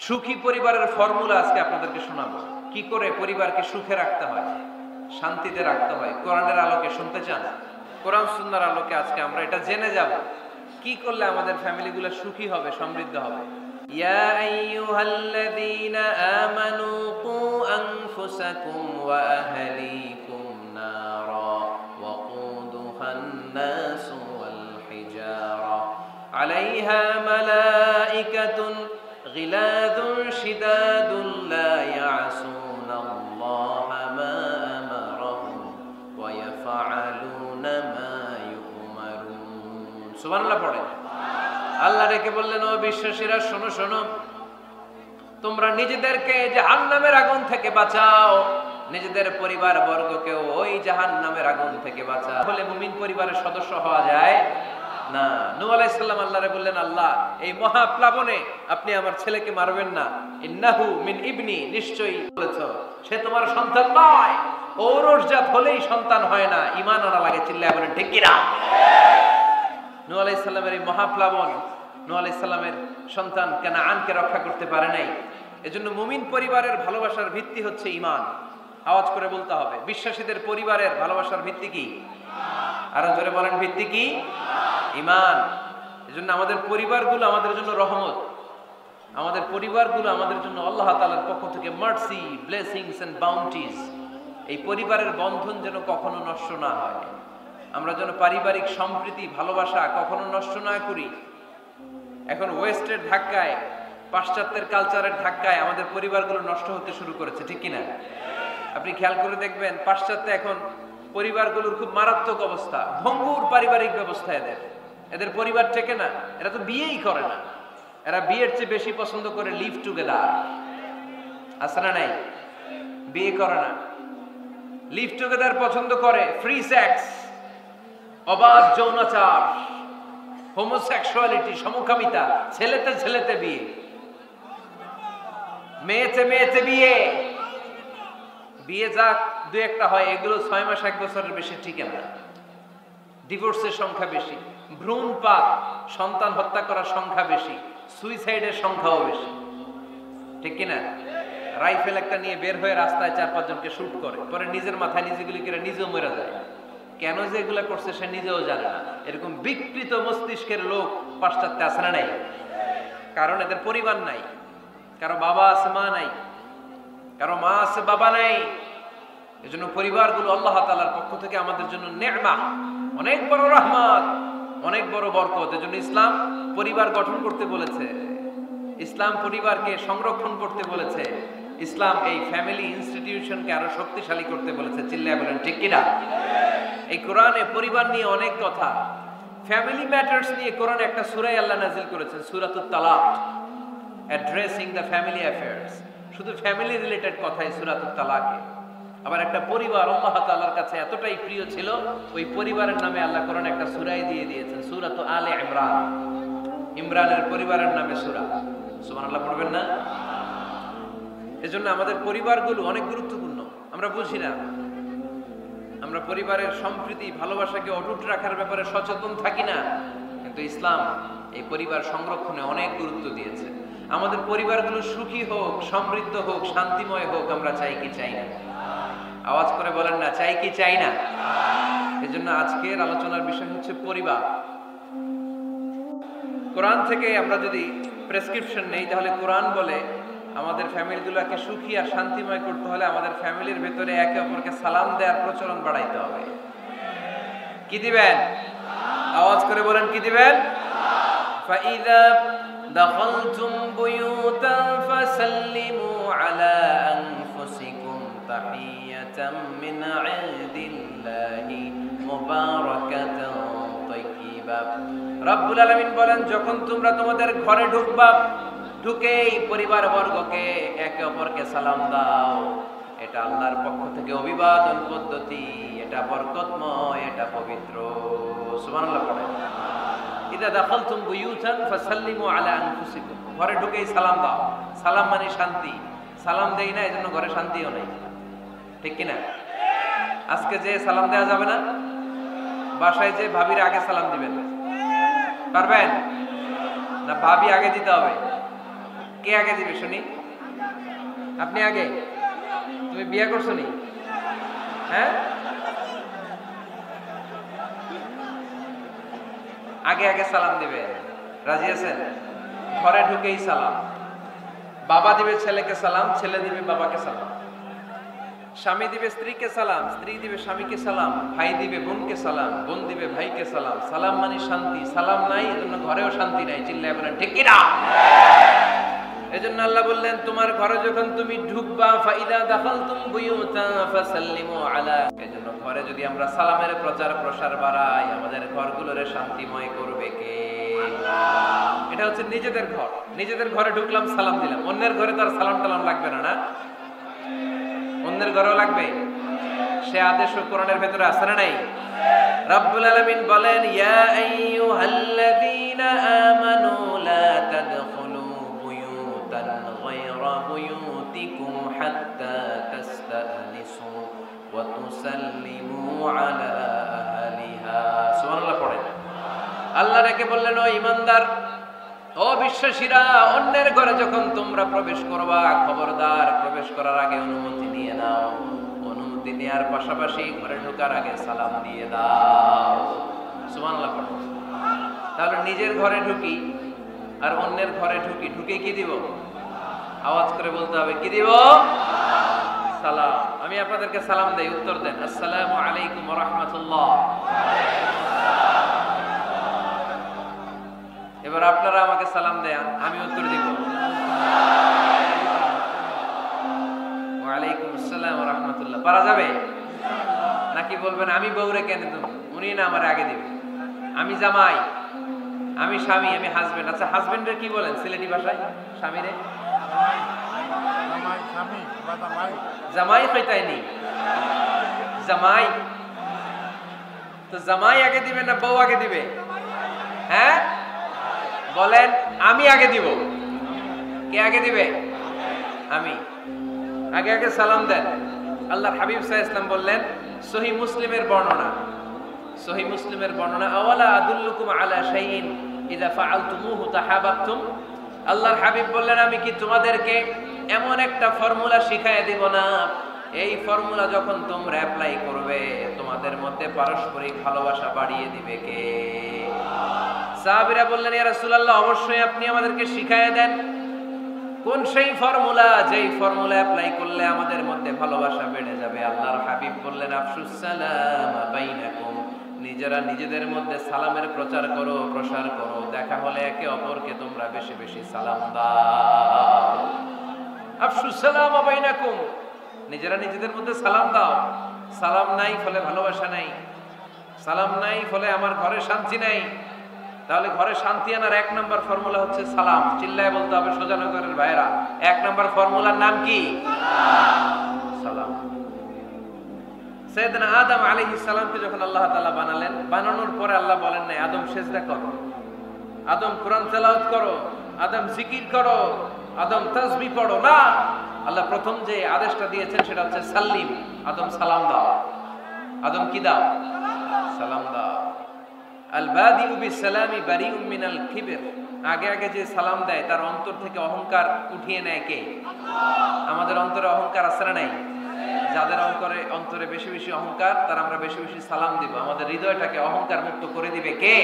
সুখী পরিবারের ফর্মুলা আজকে আপনাদেরকে শোনাবো। কি করে পরিবারকে সুখে রাখতে হয়, শান্তিতে রাখতে হয়, কোরআনের আলোকে শুনতে চান? কোরআন সুন্নাহর আলোকে আজকে আমরা এটা জেনে যাব কি করলে আমাদের ফ্যামিলিগুলো সুখী হবে, সমৃদ্ধ হবে। ইয়া আইয়ুহাল্লাযীনা আমানু কু আনফুসাকুম ওয়া আহলিকুম নারা ওয়াকুদুহান নাসু ওয়াল হিজারা আলাইহা মালাইকাতুন গিলাযুন শিদাদুন লা ইয়াসুনাল্লাহা মা আমারাহুম ওয়া ইয়াফআলুনা মা ইউমারুন। সুবহানাল্লাহ পড়ে। আল্লাহ ডেকে বললেন, ও বিশ্বাসীরা শোনো শোনো, তোমরা নিজেদেরকে জাহান্নামের আগুন থেকে বাঁচাও, নিজেদের পরিবার বর্গকেও ওই জাহান্নামের আগুন থেকে বাঁচাও। বলে মুমিন পরিবারের সদস্য হওয়া যায় না। নূহ আলাইহিস সালাম আল্লাহরে বললেন, আল্লাহ এই মহাপ্লাবনে আপনি আমার ছেলেকে মারবেন না। ইন্নাহু মিন ইবনি, নিশ্চয়ই বলেছো সে তোমার সন্তান নয়। ঔরসজাত হলেই সন্তান হয় না, ঈমান আনা লাগে। চিল্লায় বলেন ঠিক কি না? নূহ আলাইহিস সালামের এই মহাপ্লাবন নূহ আলাইহিস সালামের সন্তান কানাআনকে রক্ষা করতে পারে নাই। এজন্য মুমিন পরিবারের ভালোবাসার ভিত্তি হচ্ছে ঈমান। আওয়াজ করে বলতে হবে, বিশ্বাসীদের পরিবারের ভালোবাসার ভিত্তি কি? আরো জোরে বলেন, ভিত্তি কি? ঈমান। এজন্য আমাদের পরিবারগুলো আমাদের জন্য রহমত, আমাদের পরিবারগুলো আমাদের জন্য আল্লাহ তাআলার পক্ষ থেকে মার্সি, ব্লেসিংস এন্ড বাউন্টিজ। এই পরিবারের বন্ধন যেন কখনো নষ্ট না হয়, আমরা যেন পারিবারিক সম্প্রীতি, ভালোবাসা কখনো নষ্ট না করি। এখন ওয়েস্টের ধাক্কায়, পাশ্চাত্যের কালচারের ধাক্কায় আমাদের পরিবারগুলো নষ্ট হতে শুরু করেছে, ঠিক কিনা? আপনি খেয়াল করে দেখবেন, পাশ্চাত্যে এখন পরিবারগুলোর খুব মারাত্মক অবস্থা, ভঙ্গুর পারিবারিক ব্যবস্থা। এদের পরিবার টেকে না, এরা তো বিয়েই করে না। এরা বিয়ের চেয়ে বেশি পছন্দ করে লিভ টুগেদার। আছে না নাই? বিয়ে করে না, লিভ টুগেদার পছন্দ করে। ফ্রি সেক্স, অবাধ যৌনাচার, হোমোসেক্সুয়ালিটি, সমকামিতা, ছেলেতে ছেলেতে বিয়ে, মেয়েতে মেয়েতে বিয়ে। বিয়ে যা দু একটা হয়, এগুলো 6 মাস 1 বছরের বেশি টিকে না। ডিভোর্সের সংখ্যা বেশি, ভ্রূণপাত, সন্তান হত্যা করার সংখ্যা বেশি, সুইসাইডের সংখ্যাও বেশি, ঠিক কিনা? রাইফেল একটা নিয়ে বের হয়ে রাস্তায় 4-5 জনকে শুট করে, পরে নিজের মাথায় নিজে গুলি করে নিজেও মরে যায়। কেন যে এগুলা করছে সে নিজেও জানে না। এরকম বিকৃত মস্তিষ্কের লোক পাশ্চাত্যে আছে না নাই? কারণ এদের পরিবার নাই, কারো বাবা আছে মা নাই, কারো মা আছে বাবা নাই। এজন্য পরিবারগুলো আল্লাহ তাআলার পক্ষ থেকে আমাদের জন্য নে'মা, অনেক বড় রহমত, অনেক বড় বরকত। এজন্য ইসলাম পরিবার গঠন করতে বলেছে, ইসলাম পরিবারকে সংরক্ষণ করতে বলেছে, ইসলাম এই ফ্যামিলি ইনস্টিটিউশনকে আরো শক্তিশালী করতে বলেছে। চিল্লায় বলেন ঠিক কিনা? এই কোরআনে পরিবার নিয়ে অনেক কথা, ফ্যামিলি ম্যাটার্স নিয়ে কোরআনে একটা সূরা আল্লাহ নাযিল করেছেন, সূরাতুত তালাক, অ্যাড্রেসিং দ্য ফ্যামিলি অ্যাফেয়ার্স। শুধু ফ্যামিলি রিলেটেড কথাই সূরাতুত তালাকে। আবার একটা পরিবার আল্লাহ তাআলার কাছে এতটাই প্রিয় ছিল, ওই পরিবারের নামে আল্লাহ কোরআনে একটা সূরাই দিয়ে দিয়েছেন, সূরাতু আলে ইমরান। ইমরানের পরিবারের নামে সূরা। সুবহানাল্লাহ পড়বেন না? এজন্য আমাদের পরিবারগুলো অনেক গুরুত্বপূর্ণ। আমরা বুঝি না, আমরা পরিবারের সম্প্রীতি, ভালোবাসাকে অটুট রাখার ব্যাপারে সচেতন থাকি না। কিন্তু ইসলাম এই পরিবার সংরক্ষণে অনেক গুরুত্ব দিয়েছে। আমাদের পরিবারগুলো সুখী হোক, সমৃদ্ধ হোক, শান্তিময় হোক, আমরা চাই কি চাই না? আওয়াজ করে বলেন না, চাই কি চাই না? এজন্য আজকের আলোচনার বিষয় হচ্ছে পরিবার। কোরআন থেকে আমরা যদি প্রেসক্রিপশন নেই, তাহলে কোরআন বলে আমাদের ফ্যামিলিগুলোকে সুখী আর শান্তিময় করতে হলে আমাদের ফ্যামিলির ভেতরে একে অপরকে সালাম দেওয়ার প্রচলন বাড়াইতে হবে। কি দিবেন? আওয়াজ করে বলেন, কি দিবেন? ফাইযা দাখালতুম বুয়ুতান ফাসাল্লিমু আলা আনফুসিকুম তাহিয়াতাম মিন ইনদিল্লাহি মুবারাকাতান তাইয়্যিবা। রব্বুল আলামিন বলেন, যখন তোমরা তোমাদের ঘরে ঢুকবা, ঢুকেই পরিবার বর্গকে একে অপরকে সালাম দাও। এটা আল্লাহর পক্ষ থেকে অভিবাদন পদ্ধতি, এটা বরকতময়, এটা পবিত্র। সুবহানাল্লাহ পড়েন। ইদা দাখালতুম বুয়ুতান ফাসাল্লিমু আলা আনফুসিকুম। ঘরে ঢুকেই সালাম দাও। সালাম মানে শান্তি। সালাম দেই না, এজন্য ঘরে শান্তিও নাই, ঠিক কিনা? আজকে যে সালাম দেওয়া যাবে না, বাসায় যে ভাবির আগে সালাম দিবেন, পারবেন না? ভাবি আগে দিতে হবে। কে আগে দিবে শুনি? আপনি আগে? তুমি বিয়ে করছো নি? হ্যাঁ, আগে আগে সালাম দিবে। রাজি আছেন? ঘরে ঢুকেই সালাম। বাবা দিবে ছেলেকে সালাম, ছেলে দিবে বাবাকে সালাম। স্বামী দিবে স্ত্রীকে সালাম, স্ত্রী দিবে স্বামীকে সালাম, ভাই দিবে বোনকে সালাম, বোন দিবে ভাইকে সালাম। সালাম মানে শান্তি। সালাম নাই এজন্য ঘরেও শান্তি নাই। চিল্লায় বলেন ঠিক কি না? এজন্য আল্লাহ বললেন তোমার ঘরে যখন তুমি ঢুকবা, ফাইদা দাখালতুম বুয়ুতা ফাসাল্লিমু আলা। এজন্য ঘরে যদি আমরা সালামের প্রচার প্রসার বাড়াই, আমাদের ঘরগুলোরে শান্তিময় করবে কে? এটা হচ্ছে নিজেদের ঘর। নিজেদের ঘরে ঢুকলাম, সালাম দিলাম। অন্যের ঘরে তো আর সালাম টালাম লাগবে না, না? অন্যের ঘরেও লাগবে। সে আদেশ কোরআনের ভেতরে আছে না নাই? রব্বুল আলামিন বলেন, ইয়া আইয়ুহাল্লাযীনা আমানু লা তাদখুলু বুয়ুতান গায়রা বুয়ুতিকুম হাত্তা তাস্তানিসু ওয়া তুসাল্লিমু আলা আহলিহা। সুবহানাল্লাহ পড়েন। আল্লাহ রেখে বললেন, ও ঈমানদার, ও বিশ্বাসীরা, অন্যের ঘরে যখন তোমরা প্রবেশ করবা, খবরদার প্রবেশ করার আগে অনুমতি নিয়ে নাও। অনুমতি নেওয়ার পাশাপাশি ঘরে ঢোকার আগে সালাম দিয়ে দাও। সুবহানাল্লাহ পড়ো। তাহলে নিজের ঘরে ঢুকি আর অন্যের ঘরে ঢুকি, ঢুকে কি দিব? আওয়াজ করে বলতে হবে, কি দিব? সালাম। আমি আপনাদেরকে সালাম দেই, উত্তর দেন, আসসালামু আলাইকুম ওয়া রাহমাতুল্লাহ। এবার আপনারা আমাকে সালাম দেন, আমি উত্তর দিব, ওয়ালাইকুম আসসালাম ওয়া রাহমাতুল্লাহ। পারা যাবে নাকি বলবেন আমি বউরে কেন দেব, উনি না আমার আগে দিবে? আমি জামাই, আমি স্বামী, আমি হাজবেন্ড। আচ্ছা, হাজবেন্ডের কি বলেন সিলেটি ভাষায়? স্বামীরে জামাই কইতাইনি। জামাই তো জামাই আগে দিবে না বউ আগে দিবে? হ্যাঁ বলেন, আমি আগে দিব। কে আগে দিবে? আমি। আগে আগে সালাম দেন। আল্লাহর হাবিব সাল্লাল্লাহু আলাইহি ওয়াসাল্লাম বললেন, সহিহ মুসলিমের বর্ণনা, সহিহ মুসলিমের বর্ণনা, আওয়ালা আদুল্লুকুম আলা শাইইন ইযা ফাআলতুমুহু তাহাবাবতুম। আল্লাহর হাবিব বললেন, আমি কি তোমাদেরকে এমন একটা ফর্মুলা শিখায় দিব না, এই ফর্মুলা যখন তোমরা অ্যাপ্লাই করবে তোমাদের মধ্যে পারস্পরিক ভালোবাসা বাড়িয়ে দিবে কে? সাহাবীরা বললেন, ইয়া রাসূলুল্লাহ, অবশ্যই আপনি আমাদেরকে শিখায় দেন। কোন সেই ফর্মুলা, যেই ফর্মুলা অ্যাপ্লাই করলে আমাদের মধ্যে ভালোবাসা বেড়ে যাবে? আল্লাহর হাবিব বললেন, আফশুস সালাম বাইনাকুম। নিজেরা নিজেদের মধ্যে সালামের প্রচার করো, প্রসার করো। দেখা হলে একে অপরকে তোমরা বেশি বেশি সালাম দাও। আফশুস সালাম বাইনাকুম, নিজেরা নিজেদের মধ্যে সালাম দাও। সালাম নাই ফলে ভালোবাসা নাই, সালাম নাই ফলে আমার ঘরে শান্তি নাই। তাহলে ঘরে শান্তি আনার এক নাম্বার ফর্মুলা হচ্ছে সালাম। চিল্লায় বলতে হবে সোজানগরের ভাইরা, এক নাম্বার ফর্মুলার নাম কি? সালাম। সাইয়েদনা আদম আলাইহিস সালামকে যখন আল্লাহ তাআলা বানালেন, বানানোর পরে আল্লাহ বলেন না আদম সিজদা করো, আদম কোরআন তেলাওয়াত করো, আদম জিকির করো, আদম তাসবিহ পড়ো, না। আল্লাহ প্রথম যে আদেশটা দিয়েছেন সেটা হচ্ছে সাল্লিম, আদম সালাম দাও। আদম কি দাও? সালাম দাও। আল বাদিউ বিসসালামি বারিউম মিনাল কিবর। আগে আগে যে সালাম দেয় তার অন্তর থেকে অহংকার উঠিয়ে নেয় কে? আমাদের অন্তরে অহংকার আছে না নাই? যাদের অন্তরে বেশি বেশি অহংকার, তার আমরা বেশি বেশি সালাম দিব। আমাদের হৃদয়টাকে অহংকার মুক্ত করে দিবে কে?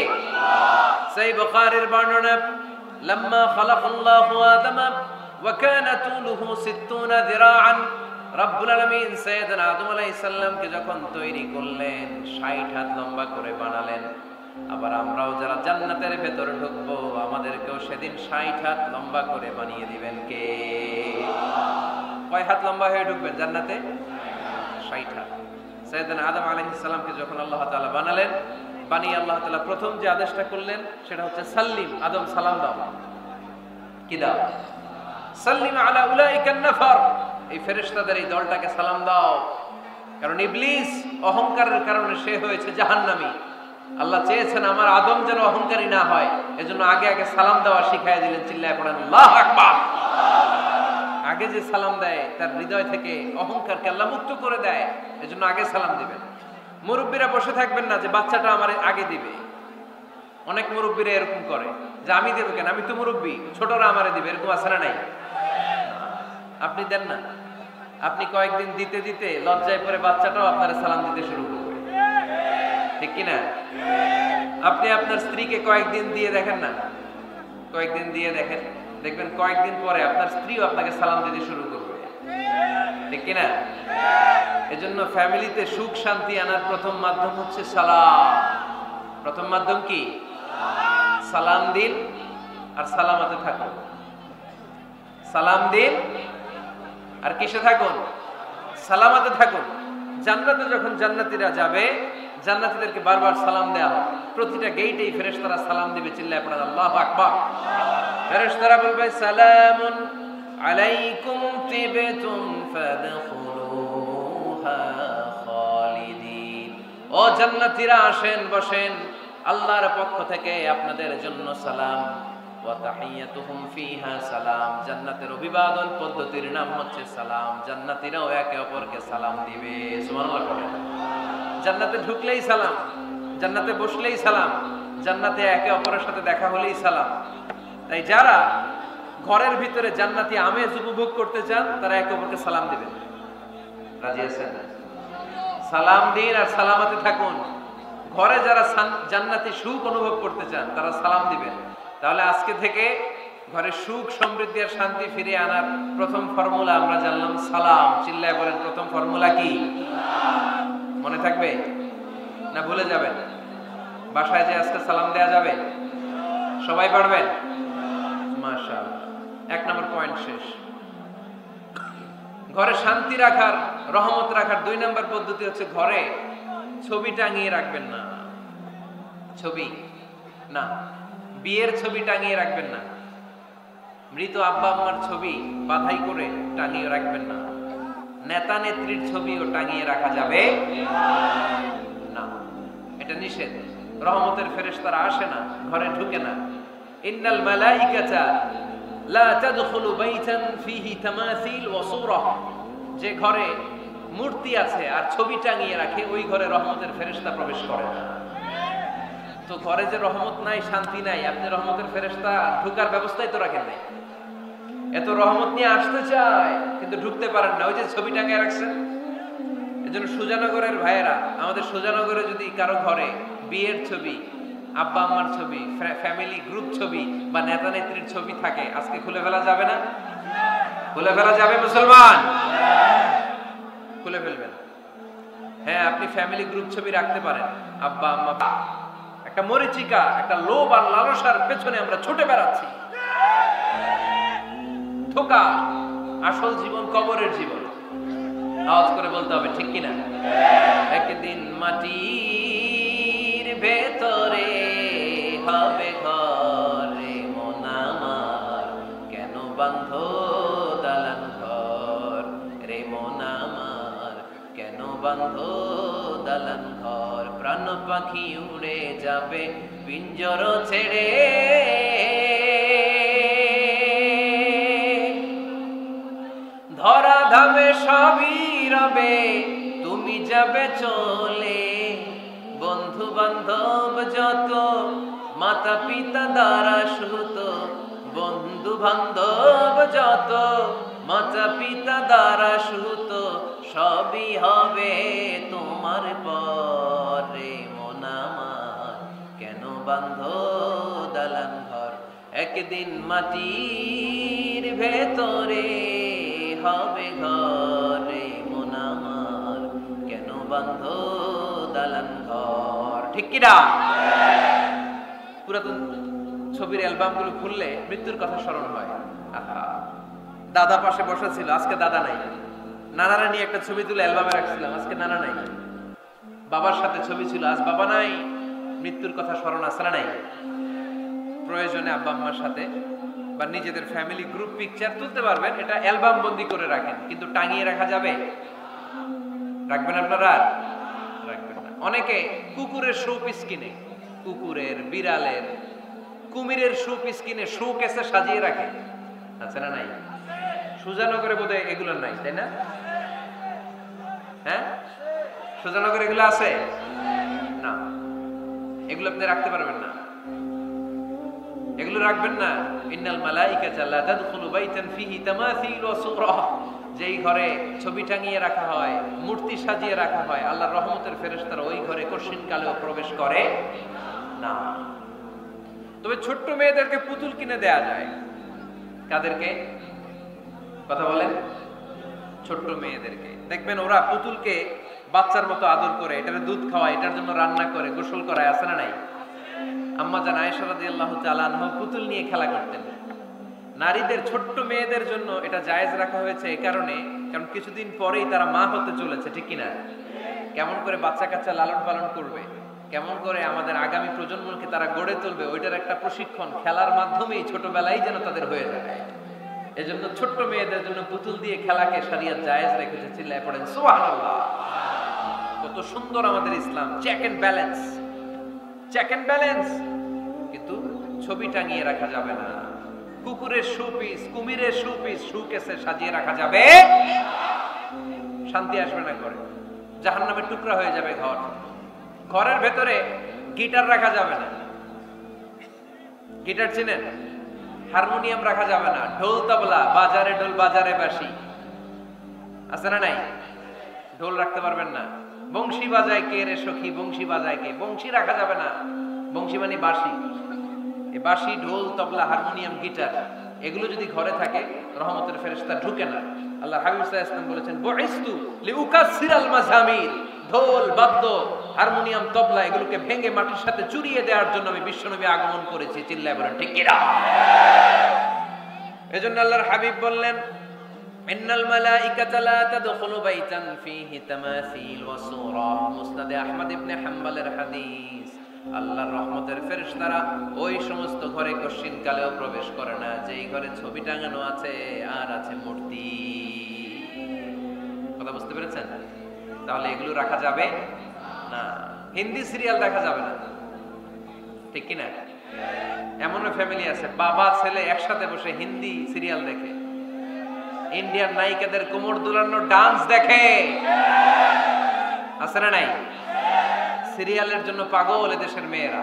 সহিহ বুখারীর বর্ণনা, লাম্মা খালাকাল্লাহু আদামা ওয়া কানা তুলুহু 60 যিরাআন। রব্বুল আলামিন সাইয়েদনা আদম আলাইহিস সালামকে যখন তৈরি করলেন 60 হাত লম্বা করে বানালেন। আবার আমরাও যারা জান্নাতের ভেতরে ঢুকবো আমাদেরকেও সেদিন 60 হাত লম্বা করে বানিয়ে দিবেন কে? কয় হাত লম্বা হয়ে ঢুকবেন জান্নাতে? 60 হাত। সাইয়েদনা আদম আলাইহিস সালামকে যখন আল্লাহ তাআলা বানালেন, বানিয়ে আল্লাহ তাআলা প্রথম যে আদেশটা করলেন সেটা হচ্ছে সাল্লিম, আদম সালাম দাও। কি দাও? সাল্লিম আলা উলাইকান নাফার, এই ফেরেশতাদের এই দলটাকে সালাম দাও। কারণ ইবলিস অহংকারের কারণে সে হয়েছে জাহান্নামী। আল্লাহ চেয়েছেন আমার আদম যেন অহংকারী না হয়, এজন্য আগে আগে সালাম দেওয়া শিখাইয়া দিলেন। চিল্লায় পড়েন আল্লাহু আকবার। আগে যে সালাম দেয় তার হৃদয় থেকে অহংকারকে আল্লাহ মুক্ত করে দেয়, এজন্য আগে সালাম দিবেন। মুরব্বীরা বসে থাকবেন না যে বাচ্চাটা আমার আগে দিবে। অনেক মুরব্বীরা এরকম করে যে আমি দেবো কেন, আমি তো মুরব্বী, ছোটরা আমারে দিবে, এরকম আছে না নাই? আপনি দেন না, আপনি কয়েকদিন দিতে দিতে লজ্জায় পরে বাচ্চাটাও আপনার সালাম দিতে শুরু করবে, ঠিক কিনা? আপনি আপনার স্ত্রীকে কয়েকদিন দিয়ে দেখেন না, কয়েকদিন দিয়ে দেখেন, দেখবেন কয়েকদিন পরে আপনার স্ত্রীও আপনাকে সালাম দিতে শুরু করবে, ঠিক কিনা? এজন্য ফ্যামিলিতে সুখ শান্তি আনার প্রথম মাধ্যম হচ্ছে সালাম। প্রথম মাধ্যম কি? সালাম দিন আর সালামাতে থাকুন। সালাম দিন আর কিসে থাকুন? সালামাতে থাকুন। জান্নাতে যখন জান্নাতীরা যাবে, জান্নাতীদেরকে বারবার সালাম দেওয়া হবে। প্রতিটা গেটেই ফেরেশতারা সালাম দিবে, চিল্লায় পড়ে আল্লাহু আকবার। ফেরেশতারা বলবে সালামুন আলাইকুম তিবতুম ফাদখুলুহা খালিদিন। ও জান্নাতীরা আসেন, বসেন, আল্লাহর পক্ষ থেকে আপনাদের জন্য সালাম। ওয়া তাহিয়াতুহুম ফিহা সালাম। জান্নাতের অভিবাদন পদ্ধতির নাম হচ্ছে সালাম। জান্নাতীরাও একে অপরকে সালাম দিবে। সুবহানাল্লাহ পড়েন। জান্নাতে ঢুকলেই সালাম, জান্নাতে বসলেই সালাম, জান্নাতে একে অপরের সাথে দেখা হলেই সালাম। তাই যারা ঘরের ভিতরে জান্নাতি আমেজ উপভোগ করতে চান তারা একে অপরকে সালাম দিবেন। রাজি আছেন? সালাম দিন আর সালামাতে থাকুন। ঘরে যারা জান্নাতি সুখ অনুভব করতে চান তারা সালাম দিবেন। তাহলে আজকে থেকে ঘরে সুখ সমৃদ্ধি আর শান্তি ফিরিয়ে আনার প্রথম ফর্মুলা আমরা জানলাম সালাম। চিল্লায় বলেন, প্রথম ফর্মুলা কি? মনে থাকবে না ভুলে যাবেন? বাসায় যে আজকে সালাম দেয়া যাবে, সবাই পারবেন? মাশাআল্লাহ। 1 নম্বর পয়েন্ট শেষ। ঘরে শান্তি রাখার, রহমত রাখার 2 নম্বর পদ্ধতি হচ্ছে ঘরে ছবি টাঙিয়ে রাখবেন না। ছবি না, বিয়ের ছবি টাঙিয়ে রাখবেন না। মৃত আব্বা আম্মার ছবি বাধাই করে টাঙিয়ে রাখবেন না। নেতা নেত্রীর ছবিও টাঙিয়ে রাখা যাবে না, এটা নিষেধ। রহমতের ফেরেশতারা আসে না, ঘরে ঢুকে না। ইন্নাল মালাইকাতা লা তাদখুলু বাইতান ফিহি তামাসিল ওয়া সূরা। যে ঘরে মূর্তি আছে আর ছবি টাঙিয়ে রাখে, ওই ঘরে রহমতের ফেরেশতা প্রবেশ করে না। তো ঘরে যে রহমত নাই, শান্তি নাই, আপনি রহমতের ফেরেশতা ঢোকার ব্যবস্থাই তো রাখেন নাই। এত রহমত নিয়ে আসতে চায় কিন্তু ঢুকতে পারেন না, ওই যে ছবি টাঙিয়ে রাখছেন। এজন্য সুজানগরের ভাইয়েরা, আমাদের সুজানগরে যদি কারো ঘরে বিয়ের ছবি, আব্বা আম্মার ছবি, ফ্যামিলি গ্রুপ ছবি বা নেতা নেত্রীর ছবি থাকে, আজকে খুলে ফেলা যাবে না? খুলে ফেলা যাবে মুসলমান? খুলে ফেলবেন। হ্যাঁ, আপনি ফ্যামিলি গ্রুপ ছবি রাখতে পারেন, আব্বা আম্মা। একটা মরিচিকা, একটা লোভ আর লালসার পেছনে আমরা ছুটে বেড়াচ্ছি। ধোঁকা। আসল জীবন কবরের জীবন। আওয়াজ করে বলতে হবে, ঠিক কিনা? একদিন মাটির ভেতরে হবে ঘরে মন আমার, কেন বাঁধো দালান ঘর রে মন আমার, কেন বাঁধো দালান ঘর। প্রাণ পাখি উড়ে যাবে পিঞ্জর ছেড়ে, ধরা ধামে সবই রবে, তুমি যাবে চলে। বন্ধু বান্ধব যত, মাতা পিতা দ্বারা সুত, বন্ধু বান্ধব যত, মাতা পিতা দ্বারা সুত, সবই হবে তোমার পরে মন আমার, কেন বাঁধো দালান ঘর। একদিন মাটির ভেতরে হবে ঘরে মন আমার, কেন বাঁধো দালান ঘর। ঠিক কিনা? পুরাতন ছবির অ্যালবামগুলো খুললে মৃত্যুর কথা স্মরণ হয়। আহা, দাদা পাশে বসা ছিল, আজকে দাদা নাই। নানারা নিয়ে একটা ছবি তুলে অ্যালবামে রাখছিলাম, আজকে নানা নাই। বাবার সাথে ছবি ছিল, আজ বাবা নাই। মৃত্যুর কথা স্মরণ আছে না নাই? প্রয়োজনে আব্বা আম্মার সাথে বা নিজেদের ফ্যামিলি গ্রুপ পিকচার তুলতে পারবেন, এটা অ্যালবাম বন্দি করে রাখেন, কিন্তু টাঙিয়ে রাখা যাবে? রাখবেন আপনারা? রাখবেন না। অনেকে কুকুরের শো পিস কিনে, কুকুরের, বিড়ালের, কুমিরের শো পিস কিনে শো কেসে সাজিয়ে রাখে, আছে না নাই? সুজানগরে বোধহয় এগুলো নাই, তাই না? হ্যাঁ, সুজানগরে এগুলো আছে না? এগুলো আপনি রাখতে পারবেন না। এগুলো রাখবেন না। ইন্নাল মালাইকাতা লা তাদখুলু বাইতান ফিহি তামাসিল ওয়া সুরা, যেই ঘরে ছবি টাঙিয়ে রাখা হয়, মূর্তি সাজিয়ে রাখা হয়, আল্লাহর রহমতের ফেরেশতারা ওই ঘরে কঠিন কালেও প্রবেশ করে না। তবে ছোট্ট মেয়েদেরকে পুতুল কিনে দেয়া যায়। কাদেরকে কথা বলেন? ছোট্ট মেয়েদেরকে। দেখবেন ওরা পুতুলকে বাচ্চার মতো আদর করে, এটার দুধ খাওয়ায়, এটার জন্য রান্না করে, গোসল করায়, আছে না নাই? আম্মা জান আয়েশা রাদিয়াল্লাহু তাআলা আনহা পুতুল নিয়ে খেলা করতেন। নারীদের, ছোট্ট মেয়েদের জন্য এটা জায়েজ রাখা হয়েছে এই কারণে, কারণ কিছুদিন পরেই তারা মা হতে চলেছে, ঠিক কিনা? কেমন করে বাচ্চা কাচ্চা লালন পালন করবে, কেমন করে আমাদের আগামী প্রজন্মকে তারা গড়ে তুলবে, ওইটার একটা প্রশিক্ষণ খেলার মাধ্যমেই ছোটবেলায় যেন তাদের হয়ে যায়। এজন্য ছোট্ট মেয়েদের জন্য পুতুল দিয়ে খেলাকে শরিয়ত জায়েজ রেখেছে। চিল্লায় পড়েন সুবহানাল্লাহ। কত সুন্দর আমাদের ইসলাম, check and balance, check and balance. কিন্তু ছবি টাঙিয়ে রাখা যাবে না। কুকুরের শোপিস, কুমিরের শোপিস শোকেসে সাজিয়ে রাখা যাবে, শান্তি আসবে না ঘরে, জাহান্নামের টুকরা হয়ে যাবে ঘর। ঘরের ভেতরে গিটার রাখা যাবে না। গিটার চেনেন? হারমোনিয়াম রাখা যাবে না। ঢোল তবলা, বাজারে ঢোল বাজারে বাঁশি, আছে না নাই? ঢোল রাখতে পারবেন না। বংশী বাজায় কে রে সখী, বংশী বাজায় কে? বংশী রাখা যাবে না। বংশী মানে বাঁশি। এই বাঁশি, ঢোল, তবলা, হারমোনিয়াম, গিটার এগুলো যদি ঘরে থাকে রহমতের ফেরেশতা ঢুকে না। আল্লাহ হাবিব সাল্লাল্লাহু আলাইহি ওয়াসাল্লাম বলেছেন, বুইসতু লিউকাসসিরাল মাযামির, ঢোল, বাদ্য, হারমোনিয়াম, তবলা এগুলোকে ভেঙে মাটির সাথে চুরিয়ে দেওয়ার জন্য আমি বিশ্বনবী আগমন করেছি। চিল্লায় বলেন ঠিক কি না? এজন্য আল্লাহর হাবিব বললেন, ইন্নাল মালাইকাতা লা তাদখুলু বাইতান ফিহি তামাসিল ওয়া সুরা। মুসনাদে আহমদ ইবনে হাম্বলের হাদিস। আল্লাহর রহমতের ফেরেশতারা ওই সমস্ত ঘরে কঠিন কালেও প্রবেশ করে না যেই ঘরে ছবি টাঙানো আছে আর আছে মূর্তি। কথা বুঝতে পেরেছেন? তাহলে এগুলো রাখা যাবে না। হিন্দি সিরিয়াল দেখা যাবে না, ঠিক কি না? এমনও ফ্যামিলি আছে বাবা ছেলে একসাথে বসে হিন্দি সিরিয়াল দেখে, ইন্ডিয়ান নায়িকাদের কোমর দুলানো ডান্স দেখে, আছে না নাই? সিরিয়ালের জন্য পাগল এদেশের মেয়েরা।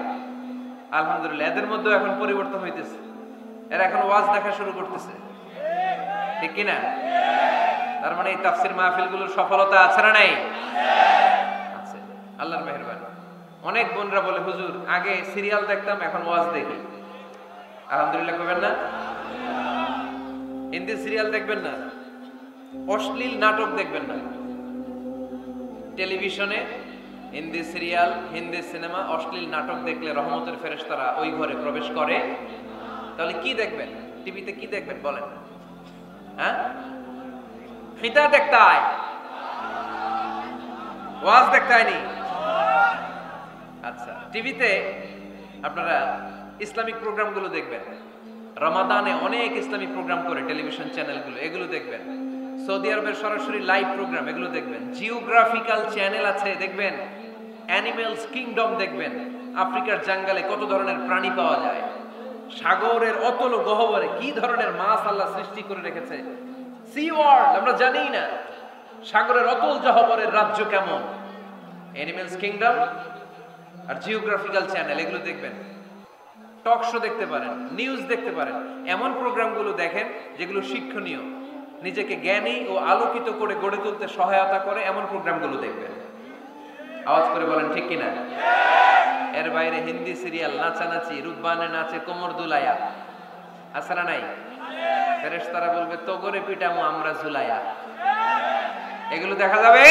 আলহামদুলিল্লাহ এদের মধ্যেও এখন পরিবর্তন হইতেছে। এরা এখন ওয়াজ দেখা শুরু করতেছে, ঠিক কি না? তার মানে এই তাফসীর মাহফিলগুলোর সফলতা আছে না নাই? আছে, আল্লাহর মেহেরবানি। অনেক বোনরা বলে, হুজুর আগে সিরিয়াল দেখতাম এখন ওয়াজ দেখি। আলহামদুলিল্লাহ করবেন না? হিন্দি সিরিয়াল দেখবেন না, অশ্লীল নাটক দেখবেন না। টেলিভিশনে হিন্দি সিরিয়াল, হিন্দি সিনেমা, অশ্লীল নাটক দেখলে রহমতের ফেরেশতারা ওই ঘরে প্রবেশ করে। তাহলে কি দেখবেন? টিভিতে কি দেখবেন বলেন? হ্যাঁ, ফিতা দেখতে হয়, ওয়াজ দেখতে হয়নি। আচ্ছা, টিভিতে আপনারা ইসলামিক প্রোগ্রামগুলো দেখবেন। রমাদানে অনেক ইসলামিক প্রোগ্রাম করে টেলিভিশন চ্যানেলগুলো, এগুলো দেখবেন। সৌদি আরবের সরাসরি লাইভ প্রোগ্রাম এগুলো দেখবেন। জিওগ্রাফিক্যাল চ্যানেল আছে, দেখবেন। অ্যানিমেলস কিংডম দেখবেন। আফ্রিকার জঙ্গলে কত ধরনের প্রাণী পাওয়া যায়, সাগরের অতল গহ্বরে কি ধরনের মাছ আল্লাহ সৃষ্টি করে রেখেছে। সি ওয়ার্ল্ড আমরা জানি না, সাগরের অতল গহ্বরের রাজ্য কেমন। অ্যানিমেলস কিংডম আর জিওগ্রাফিক্যাল চ্যানেল এগুলো দেখবেন। টক শো দেখতে পারেন, নিউজ দেখতে পারেন। এমন প্রোগ্রামগুলো দেখেন যেগুলো শিক্ষণীয়, নিজেকে জ্ঞানী ও আলোকিত করে গড়ে তুলতে সহায়তা করে, এমন প্রোগ্রামগুলো দেখবেন। আওয়াজ করে বলেন ঠিক কিনা? এর বাইরে হিন্দি সিরিয়াল, নাচানাচি, রূপবানে নাচে কোমর দুলায়া, আছে না নাই? ফেরেশতারা বলবে তোগরে পিটামু আমরা ঝুলায়া। এগুলো দেখা যাবে,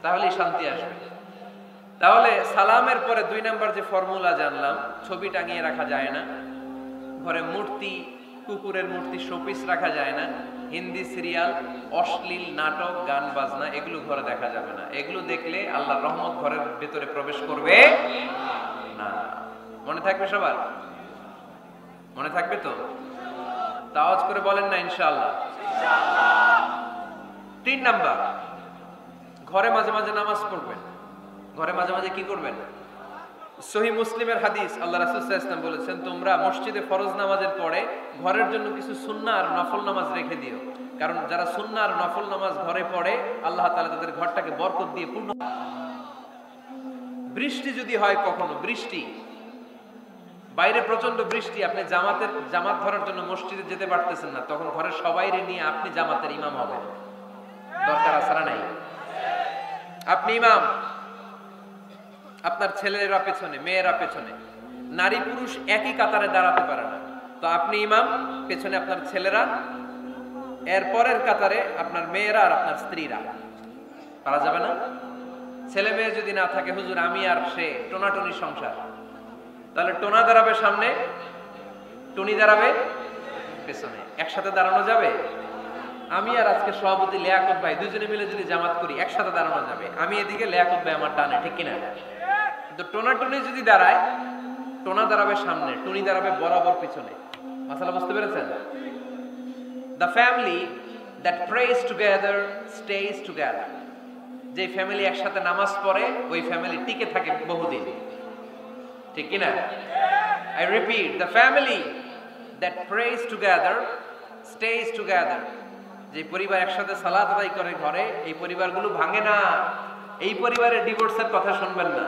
তাহলেই শান্তি আসবে। তাহলে সালামের পরে 2 নাম্বার যে ফর্মুলা জানলাম, ছবি টাঙিয়ে রাখা যায় না, ঘরে মূর্তি, কুকুরের মূর্তি, শোপিস রাখা যায় না, হিন্দি সিরিয়াল, অশ্লীল নাটক, গান বাজনা এগুলো ঘরে দেখা যাবে না। এগুলো দেখলে আল্লাহর রহমত ঘরের ভেতরে প্রবেশ করবে না। মনে থাকবে সবার? মনে থাকবে তো? আওয়াজ করে বলেন না ইনশাআল্লাহ। 3 নাম্বার, ঘরে মাঝে মাঝে নামাজ পড়বেন। ঘরে মাঝে মাঝে কি করবেন? সহিহ মুসলিমের হাদিস, আল্লাহ রাসূল সাল্লাল্লাহু আলাইহি ওয়াসাল্লাম বলেছেন, তোমরা মসজিদে ফরজ নামাজের পরে ঘরের জন্য কিছু সুন্নাহ আর নফল নামাজ রেখে দিও। কারণ যারা সুন্নাহ আর নফল নামাজ ঘরে পড়ে, আল্লাহ তাআলা তাদের ঘরটাকে বরকত দিয়ে পূর্ণ। বৃষ্টি যদি হয় কখনো, বৃষ্টি বাইরে প্রচন্ড বৃষ্টি, আপনি জামাত ধরার জন্য মসজিদে যেতে পারতেছেন না, তখন ঘরের সবাইরে নিয়ে আপনি জামাতের ইমাম হবেন। দরকার আছে না নাই? আপনি ইমাম, আপনার ছেলেরা পেছনে, মেয়েরা পেছনে, নারী পুরুষ একই কাতারে দাঁড়াতে পারে না, তো আপনি ইমাম, পেছনে আপনার ছেলেরা, এর পরের কাতারে আপনার মেয়েরা আর আপনার স্ত্রীরা। পারা যাবে না? ছেলে মেয়ে যদি না থাকে, হুজুর আমি আর সে টোনাটুনি সংসার, তাহলে টোনা দাঁড়াবে সামনে, টুনি দাঁড়াবে পেছনে, একসাথে দাঁড়ানো যাবে? আমি আর আজকে সভাপতি লিয়াকত ভাই দুজনে মিলে যদি জামাত করি একসাথে দাঁড়ানো যাবে, আমি এদিকে, লিয়াকত ভাই আমার ডানে, ঠিক কিনা? তো টোনাটুনি যদি দাঁড়ায়, টোনা দাঁড়াবে সামনে, টুনি দাঁড়াবে বরাবর পিছনে। মাসালা বুঝতে পেরেছেন? The family that prays together stays together. যে ফ্যামিলি একসাথে নামাজ পড়ে ওই ফ্যামিলি টিকে থাকে বহুদিন, ঠিক কি না? I repeat, the family that prays together stays together. যে পরিবার একসাথে সালাত আদায় করে ঘরে, এই পরিবারগুলো ভাঙে না। এই পরিবারে ডিভোর্সের কথা শুনবেন না,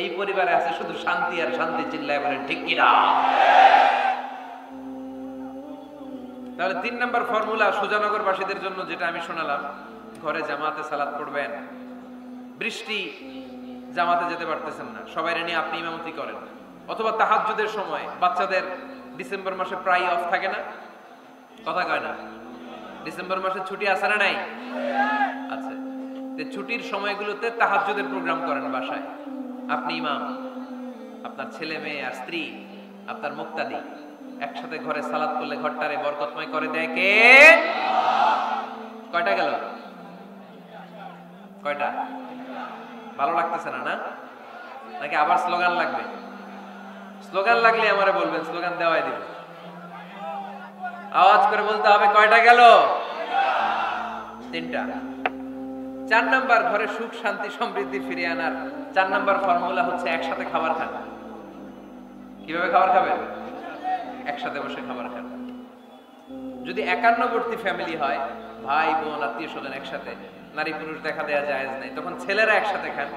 এই পরিবারে আছে শুধু শান্তি আর শান্তি। চিল্লায় বলেন ঠিক কি না? তাহলে 3 নম্বর ফর্মুলা সুজানগরবাসীদের জন্য যেটা আমি শোনালাম, ঘরে জামাতে সালাত পড়বেন। বৃষ্টি, জামাতে যেতে পারতেছেন না, সবাই নিয়ে আপনি ইমামতি করেন, অথবা তাহাজ্জুদের সময় বাচ্চাদের ডিসেম্বর মাসে প্রায় অফ থাকে না, কথা কয় না? ডিসেম্বর মাসে ছুটি আছে না নাই? আচ্ছা, ছুটির সময়গুলোতে তাহাজ্জুদের প্রোগ্রাম করেন বাসায়, আপনি ইমাম, আপনার ছেলে মেয়ে আর স্ত্রী, আপনার মুক্তাদি একসাথে ঘরে সালাত করলে ঘরটারে বরকতময় করে দেয় কে? কয়টা গেল? কয়টা? ভালো লাগতেছে না না? নাকি আবার স্লোগান লাগবে? স্লোগান লাগলে আমারে বলবেন, স্লোগান দেওয়াই দিব। আওয়াজ করে বলতে হবে কয়টা গেল? 3টা। 4 নাম্বার, ঘরে সুখ শান্তি সমৃদ্ধি ফিরিয়ে আনার 4 নাম্বার ফর্মুলা হচ্ছে একসাথে খাবার খান। কিভাবে খাবার খাবেন? একসাথে বসে খাবার খান। যদি 51বর্তী ফ্যামিলি হয়, ভাই বোন আত্মীয় স্বজন একসাথে, নারী পুরুষ দেখা দেয়া জায়েজ নাই, তখন ছেলেরা একসাথে খান।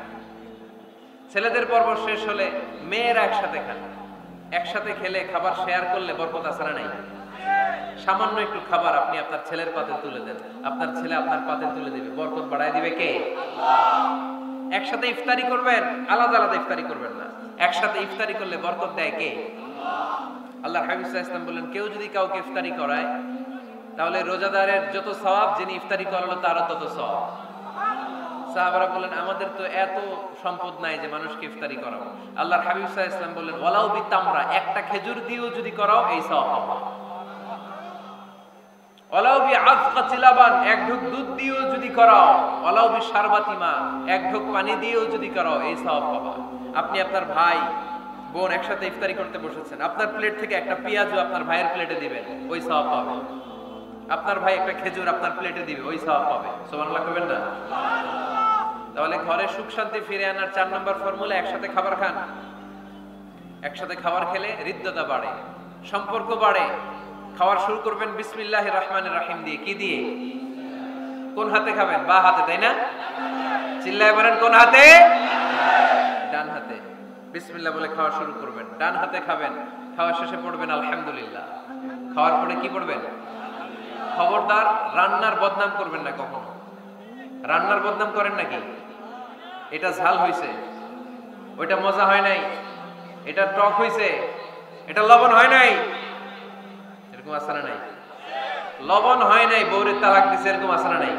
ছেলেদের পর্ব শেষ হলে মেয়েরা একসাথে খান। একসাথে খেলে খাবার শেয়ার করলে বরকত আছে না নাই? সামান্য একটু খাবার আপনি আপনার ছেলের পাতে তুলে দেন, আপনার ছেলে আপনার পাতে তুলে দিবে, বরকত বাড়ায় দিবে কে? একসাথে ইফতারি করবেন, আলাদা আলাদা ইফতারি করবেন না, একসাথে ইফতারি করলে বরকত দেয় কে? আল্লাহর হাবিব সাল্লাল্লাহু আলাইহি ওয়াসাল্লাম বললেন, কেউ যদি কাউকে ইফতারি করায় তাহলে রোজাদারের যত সওয়াব, যিনি ইফতারি করালো তারও তত সওয়াব। সাহাবারা বললেন, আমাদের তো এত সম্পদ নাই যে মানুষকে ইফতারি করাবো। আল্লাহর হাবিব সাল্লাল্লাহু আলাইহি ওয়াসাল্লাম বললেন, ওয়ালাউ বিতামরা, একটা খেজুর দিয়েও যদি করাও এই সওয়াব পাবে। ওয়ালাউ বিআযকাতি লাবান, এক ঢোক দুধ দিয়েও যদি করাও, ওয়ালাউ বিশারবাতি মা, এক ঢোক পানি দিয়েও যদি করাও এই সওয়াব পাবে। আপনি আপনার ভাই বোন একসাথে ইফতারি করতে বসেছেন, আপনার প্লেট থেকে একটা পেঁয়াজও আপনার ভাইয়ের প্লেটে দিবেন, ওই সওয়াব পাবে। আপনার ভাই একটা খেজুর আপনার প্লেটে দিবে, ওই সওয়াব পাবে। সুবহানাল্লাহ কইবেন না? তাহলে ঘরে সুখ শান্তি ফিরে আনার 4 নম্বর ফর্মুলা, একসাথে খাবার খান। একসাথে খাবার খেলে হৃদ্যতা বাড়ে, সম্পর্ক বাড়ে। খাবার শুরু করবেন বিসমিল্লাহির রহমানির রহিম দিয়ে। কি দিয়ে? কোন হাতে খাবেন? বা হাতে, তাই না? চিল্লায় বলেন কোন হাতে? ডান হাতে। বিসমিল্লাহ বলে খাওয়া শুরু করবেন, ডান হাতে খাবেন। খাওয়া শেষে পড়বেন আলহামদুলিল্লাহ। খাওয়ার পরে কি পড়বেন? খবরদার রান্নার বদনাম করবেন না কখনো। রান্নার বদনাম করেন নাকি? এটা ঝাল হইছে, ওইটা মজা হয় নাই, এটা টক হইছে, এটা লবণ হয় নাই, এরকম আছে না নাই? লবণ হয় নাই, বউরে তালাক দিছে, এরকম আছে না নাই?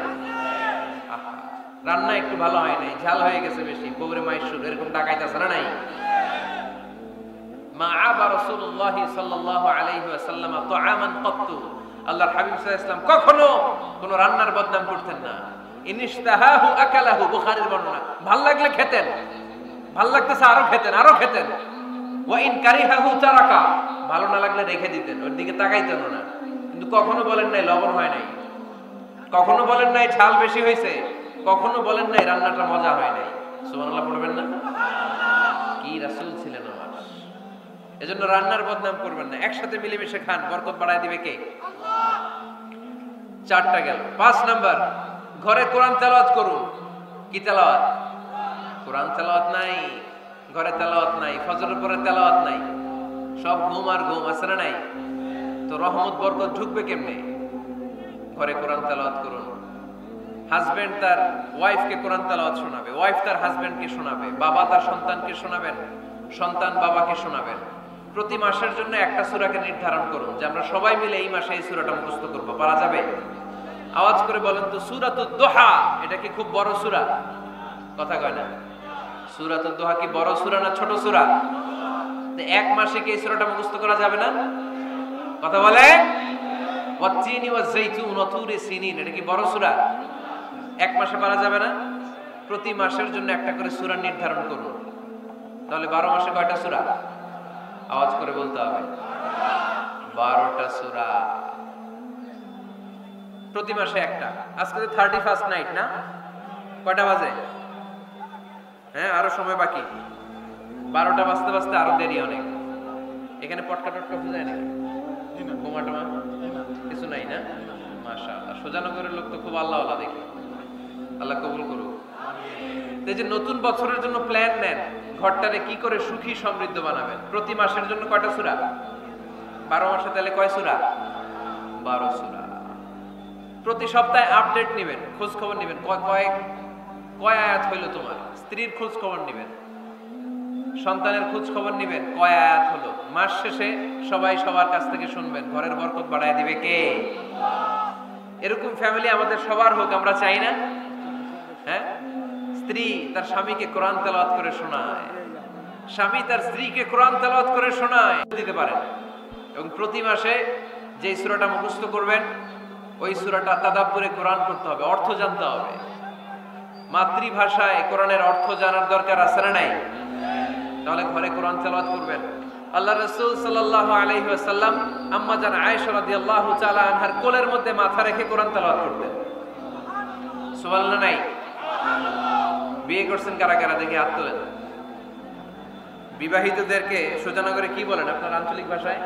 রান্না একটু ভালো হয় নাই, ঝাল হয়ে গেছে বেশি, বউরে মাইশুর, এরকম ডাকাইতে আছে না নাই? মা আবা রাসূলুল্লাহি সাল্লাল্লাহু আলাইহি ওয়াসাল্লাম তুআমান ক্বাত্তু, আল্লাহর হাবিব সাল্লাল্লাহু আলাইহি ওয়াসাল্লাম কখনো কোন রান্নার বদনাম করতেন না। ইনিশতাহাহু আকালাহু, বুখারীর বর্ণনা। ভাল লাগলে খেতেন, ভাল লাগতেছে আরো খেতেন, আরো খেতেন। ওয়া ইন কারিহাহু তারাকা, ভালো না লাগলে রেখে দিতেন, ওর দিকে তাকাইতেন না। কিন্তু কখনো বলেন নাই লবণ হয় নাই, কখনো বলেন নাই ঝাল বেশি হয়েছে, কখনো বলেন নাই রান্নাটা মজা হয় নাই। সুবহানাল্লাহ পড়বেন না? কি রাসূল ছিলেন আমার। এজন্য রান্নার বদনাম করবেন না, একসাথে মিলেমিশে খান, বরকত বাড়ায় দিবে কে? আল্লাহ। 4টা গেল। 5 নাম্বার, ঘরে কোরআন তেলাওয়াত করুন। কি তেলাওয়াত? কোরআন তেলাওয়াত নাই ঘরে, তেলাওয়াত নাই, ফজরের পরে তেলাওয়াত নাই। সব ঘুম আর ঘুম, আছে না নাই? তো রহমত বরকত ঢুকবে কেমনে? ঘরে কোরআন তেলাওয়াত করুন। হাজবেন্ড তার ওয়াইফকে কোরআন তেলাওয়াত শোনাবে, ওয়াইফ তার হাজবেন্ডকে শোনাবে, বাবা তার সন্তানকে শোনাবেন, সন্তান বাবাকে শোনাবেন। প্রতি মাসের জন্য একটা সূরাকে নির্ধারণ করুন যে আমরা সবাই মিলে এই মাসে এই সূরাটা মুখস্থ করব। পারা যাবে? আওয়াজ করে বলেন তো, সূরাতুদ দোহা এটা কি খুব বড় সূরা? কথা কয় না। সূরাতুদ দোহা কি বড় সূরা না ছোট সূরা? এক মাসে কি এই সূরাটা মুখস্থ করা যাবে না? কথা বলে। ওয়াত্তিনি ওয়াজ-যাইতুন ওয়া তুরি সিনিন, এটা কি বড় সূরা? এক মাসে পারা যাবে না? প্রতি মাসের জন্য একটা করে সূরা নির্ধারণ করুন। তাহলে 12 মাসে কয়টা সূরা? আওয়াজ করে বলতে হবে, 12টা সূরা। প্রতি মাসে একটা। আজকে তো 31st নাইট না? কয়টা বাজে? হ্যাঁ, আরো সময় বাকি। 12টা বাজতে বাজতে আরো দেরি অনেক। এখানে পটকা টটকা বুঝায় না? বোমা টোমা কিছু নাই না? মাশাআল্লাহ, সোজানগরের লোক তো খুব আল্লাহওয়ালা দেখি। আল্লাহ কবুল করুক। এই যে নতুন বছরের জন্য প্ল্যান নেন, ঘরটারে কি করে সুখী সমৃদ্ধ বানাবেন। প্রতি মাসের জন্য কয়টা সূরা? 12 মাসে তাহলে কয় সূরা? 12 সূরা। প্রতি সপ্তাহে আপডেট নেবেন, খোঁজ খবর নেবেন, কয় আয়াত হইলো তোমার। স্ত্রীর খোঁজ খবর নেবেন, সন্তানের খোঁজ খবর নেবেন, কয় আয়াত হলো। মাস শেষে সবাই সবার কাছ থেকে শুনবেন, ঘরের বরকত বাড়ায় দিবে কে? এরকম ফ্যামিলি আমাদের সবার হোক, আমরা চাই না? হ্যাঁ, স্ত্রী তার স্বামীকে কোরআন তেলাওয়াত করে শোনায়, স্বামী তার স্ত্রীকে কোরআন তেলাওয়াত করে শোনায় দিতে পারেন। এবং প্রতি মাসে যে সূরাটা মুখস্থ করবেন ওই সূরাটা তাদাব্বুরে কোরআন করতে হবে, অর্থ জানতে হবে। মাতৃভাষায় কোরআনের অর্থ জানার দরকার আছে না নাই? তাহলে ঘরে কোরআন তেলাওয়াত করবেন। আল্লাহ রাসূল সাল্লাল্লাহু আলাইহি ওয়াসাল্লাম আম্মা জান আয়েশা রাদিয়াল্লাহু তাআলা আনহার কোলের মধ্যে মাথা রেখে কোরআন তেলাওয়াত করতেন। সুবহানাল্লাহ নাই? বিয়ে করছেন কারা কারা দেখি হাত তোলেন। বিবাহিতদেরকে সোজানগরে কি বলেন আপনার আঞ্চলিক ভাষায়?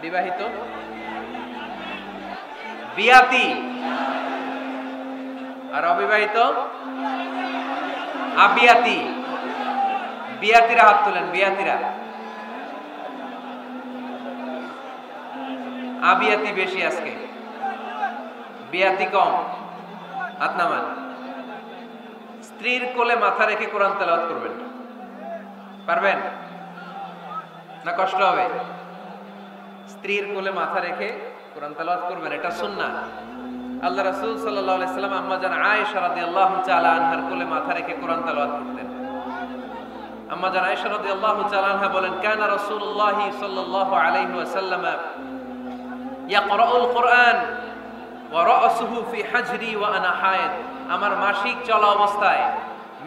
বিবাহিত, বিয়াতি। আর অবিবাহিত আবিয়াতি। বিয়াতিরা হাত তোলেন, বিয়াতিরা। আবিয়াতি বেশি আজকে, বিয়াতি কম। হাত নামান। স্ত্রীর কোলে মাথা রেখে কোরআন তেলাওয়াত করবেন, পারবেন না? কষ্ট হবে? স্ত্রীর কোলে মাথা রেখে কোরআন তেলাওয়াত করবেন, এটা সুন্নাহ। আল্লাহ রাসূল সাল্লাল্লাহু আলাইহি সাল্লাম আম্মা জান আয়েশা রাদিয়াল্লাহু তাআলা আনহার কোলে মাথা রেখে কোরআন তেলাওয়াত করতেন। আম্মা জান আয়েশা রাদিয়াল্লাহু তাআলা আনহা বলেন, কানা রাসূলুল্লাহ সাল্লাল্লাহু আলাইহি ওয়াসাল্লাম ইয়াকরাউল কুরআন ওয়া রাসুহু ফি হাজরি ওয়া আনা হায়েদ। আমার মাসিক চলা অবস্থায়,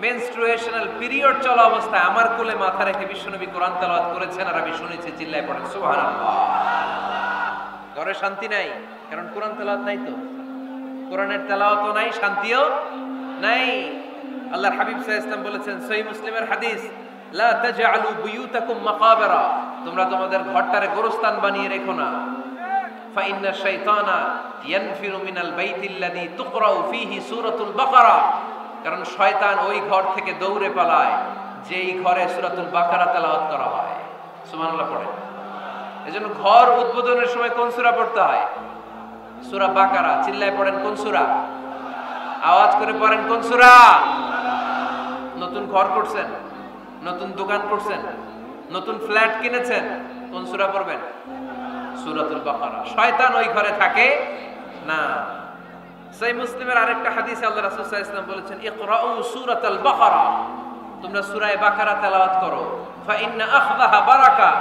মেনস্ট্রুয়েশনাল পিরিয়ড চলা অবস্থায় আমার কোলে মাথা রেখে বিশ্বনবী কোরআন তেলাওয়াত করেছেন, আর আমি শুনেছি। চিল্লায় পড়েন সুবহানাল্লাহ। ঘরে শান্তি নাই, কারণ কোরআন তেলাওয়াত নাই। তো কোরআনের তেলাওয়াতও নাই, শান্তিও নাই। আল্লাহর হাবিব সাল্লাল্লাহু আলাইহি ওয়াসাল্লাম বলেছেন, সহিহ মুসলিমের হাদিস, লা তাজআলু বুয়ুতাকুম মাকাবিরা, তোমরা তোমাদের ঘরটারে গোরস্থান বানিয়ে রেখো না। ফাইন্না শাইতানা ইয়ানফিরু মিনাল বাইতিল্লাযী তুকরাউ ফীহি সূরাতুল বাকারা, কারণ শয়তান ওই ঘর থেকে দৌড়ে পালায় যেই ঘরে সূরাতুল বাকারা তেলাওয়াত করা হয়। সুবহানাল্লাহ পড়েন। এজন্য ঘর উদ্বোধনের সময় কোন সূরা পড়তে হয়? সূরা বাকারা। চিল্লায় পড়েন কোন সূরা? আওয়াজ করে পড়েন কোন সূরা? নতুন ঘর করছেন, নতুন দোকান করছেন, নতুন ফ্ল্যাট কিনেছেন, কোন সূরা পড়বেন? সূরাতুল বাকারা। শয়তান ওই ঘরে থাকে না। সহিহ মুসলিমের আরেকটা হাদিসে আল্লাহ রাসূল সাল্লাল্লাহু আলাইহি ওয়াসাল্লাম বলেছেন, ইকরাউ সূরাতাল বাকারা, তোমরা সূরা বাকারা তেলাওয়াত করো। ফা ইন্না আখযাহা বারাকা,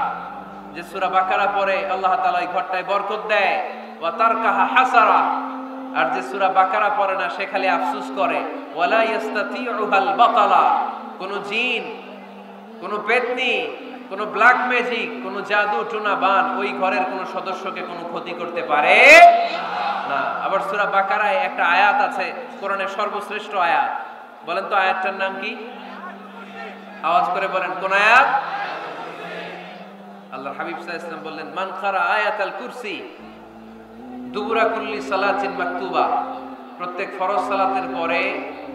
যে সূরা বাকারা পড়ে আল্লাহ তাআলা এই ঘরটায় বরকত দেয়। ওয়া তারকাহা হাসারা, আর যে সূরা বাকারা পড়ে না সে খালি আফসোস করে। ওয়ালা ইস্তাতিউহাল বাতালা, কোন জিন, কোন পেতনি, কোন ব্ল্যাক ম্যাজিক, কোন জাদু টোনা বান ওই ঘরের কোন সদস্যকে কোনো ক্ষতি করতে পারে না। আবার সূরা বাকারায় একটা আয়াত আছে, কোরআনের সর্বশ্রেষ্ঠ আয়াত। বলেন তো আয়াতটার নাম কি? আওয়াজ করে বলেন কোন আয়াত? আল্লাহর হাবিব সাল্লাল্লাহু আলাইহি ওয়াসাল্লাম বললেন, মান কারা আয়াতাল কুরসি দুবুরা কুল্লি সালাতিন মাকতুবা, প্রত্যেক ফরজ সালাতের পরে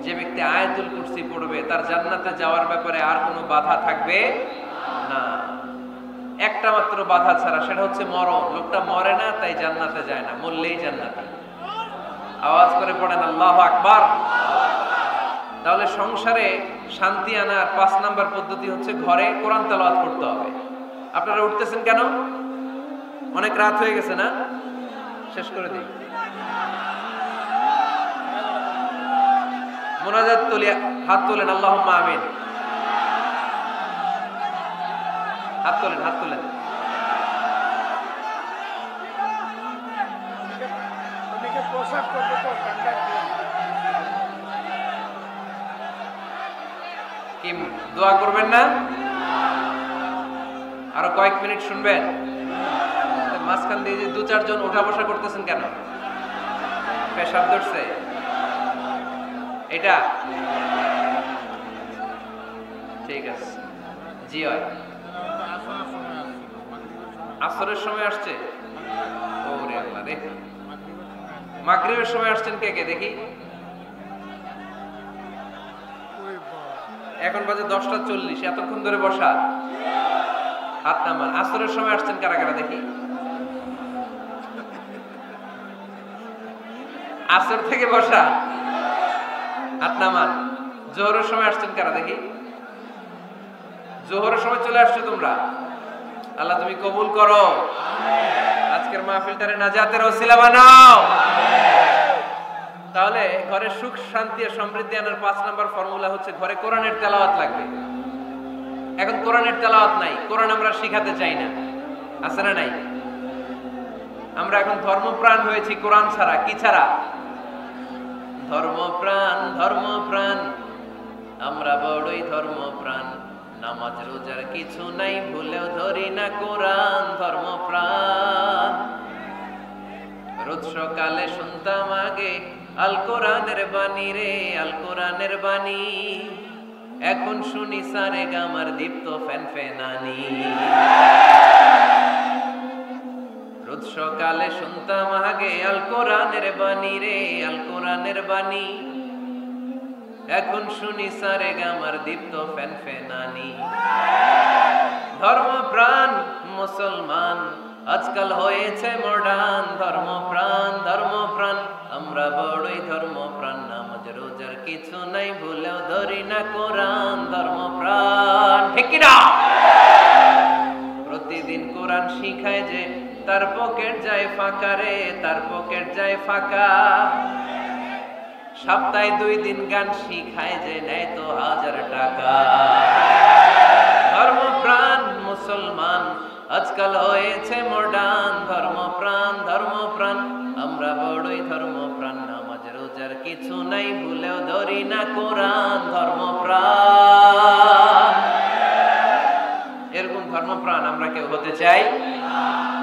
যে ব্যক্তি আয়াতুল কুরসি পড়বে তার জান্নাতে যাওয়ার ব্যাপারে আর কোনো বাধা থাকবে না। একটা মাত্র বাধা ছাড়া, সেটা হচ্ছে মরণ। লোকটা মরে না তাই জান্নাতে যায় না, মরলেই জান্নাতে। আওয়াজ করে পড়েন আল্লাহু আকবার। তাহলে সংসারে শান্তি আনার 5 নাম্বার পদ্ধতি হচ্ছে ঘরে কোরআন তেলাওয়াত করতে হবে। আপনারা উঠতেছেন কেন? অনেক রাত হয়ে গেছে না? শেষ করে দিই। মুনাজাত তুলে হাত তোলেন, আল্লাহুম্মা আমিন। হাত তোলেন, হাত তোলেন। কি দোয়া করবেন না? আরো কয়েক মিনিট শুনবেন? মাঝখান দিয়ে যে 2-4 জন ওঠা বসা করতেছেন কেন? পেশাব ধরছে এটা? ঠিক আছে, জি হয়। আসরের সময় আসছে? ওরে আল্লাহ রে। মাগরিবের সময় আসছেন কে কে দেখি? এখন বাজে 10:40, এতক্ষণ ধরে বসা? হাত নামান। আসরের সময় আসছেন কারা কারা দেখি? আসর থেকে বসা? হাত নামান। জোহরের সময় আসছেন কারা দেখি? জোহরের সময় চলে আসছো তোমরা। আল্লাহ তুমি কবুল করো, আজকের মাহফিলটারে নাজাতের ওসিলা বানাও। তাহলে ঘরে সুখ শান্তি আর সমৃদ্ধি আনার 5 নাম্বার ফর্মুলা হচ্ছে ঘরে কোরআনের তেলাওয়াত লাগবে। এখন কোরআনের তেলাওয়াত নাই, কোরআন আমরা শিখাতে চাই না, আছে না নাই? আমরা এখন ধর্মপ্রাণ হয়েছি কোরআন ছাড়া। কি ছাড়া? ধর্মপ্রাণ, ধর্মপ্রাণ, আমরা বড়ই ধর্মপ্রাণ। নামাজ রোজার কিছু নাই, ভুলেও ধরি না কোরআন। ধর্মপ্রাণ। রোজ সকালে শুনতাম আগে আল কোরআনের বাণী রে, আল কোরআনের বাণী। এখন শুনি সারে গামার দীপ্ত ফেনফেনানি। রোজ সকালে শুনতাম আগে আল কোরআনের বাণী রে, আল কোরআনের বাণী। এখন শুনি সারে গামার দীপ্ত ফেনফেনানি। ধর্মপ্রাণ মুসলমান আজকাল হয়েছে মডার্ন। ধর্মপ্রাণ, ধর্মপ্রাণ, আমরা বড়ই ধর্মপ্রাণ। নামাজ রোজার কিছু নাই, ভুলেও ধরি না কোরআন। ধর্মপ্রাণ, ঠিক কি না? প্রতিদিন কোরআন শিখায় যে তার পকেট যায় ফাঁকা রে, তার পকেট যায় ফাঁকা। সপ্তাহে 2 দিন গান শিখায় যে নেয় তো 1000 টাকা। ধর্মপ্রাণ মুসলমান আজকাল হয়েছে মডার্ন। ধর্মপ্রাণ, ধর্মপ্রাণ, আমরা বড়ই ধর্মপ্রাণ। নামাজ রোজার কিছু নাই, ভুলেও ধরি না কোরআন। ধর্মপ্রাণ। এরকম ধর্মপ্রাণ আমরা কেউ হতে চাই?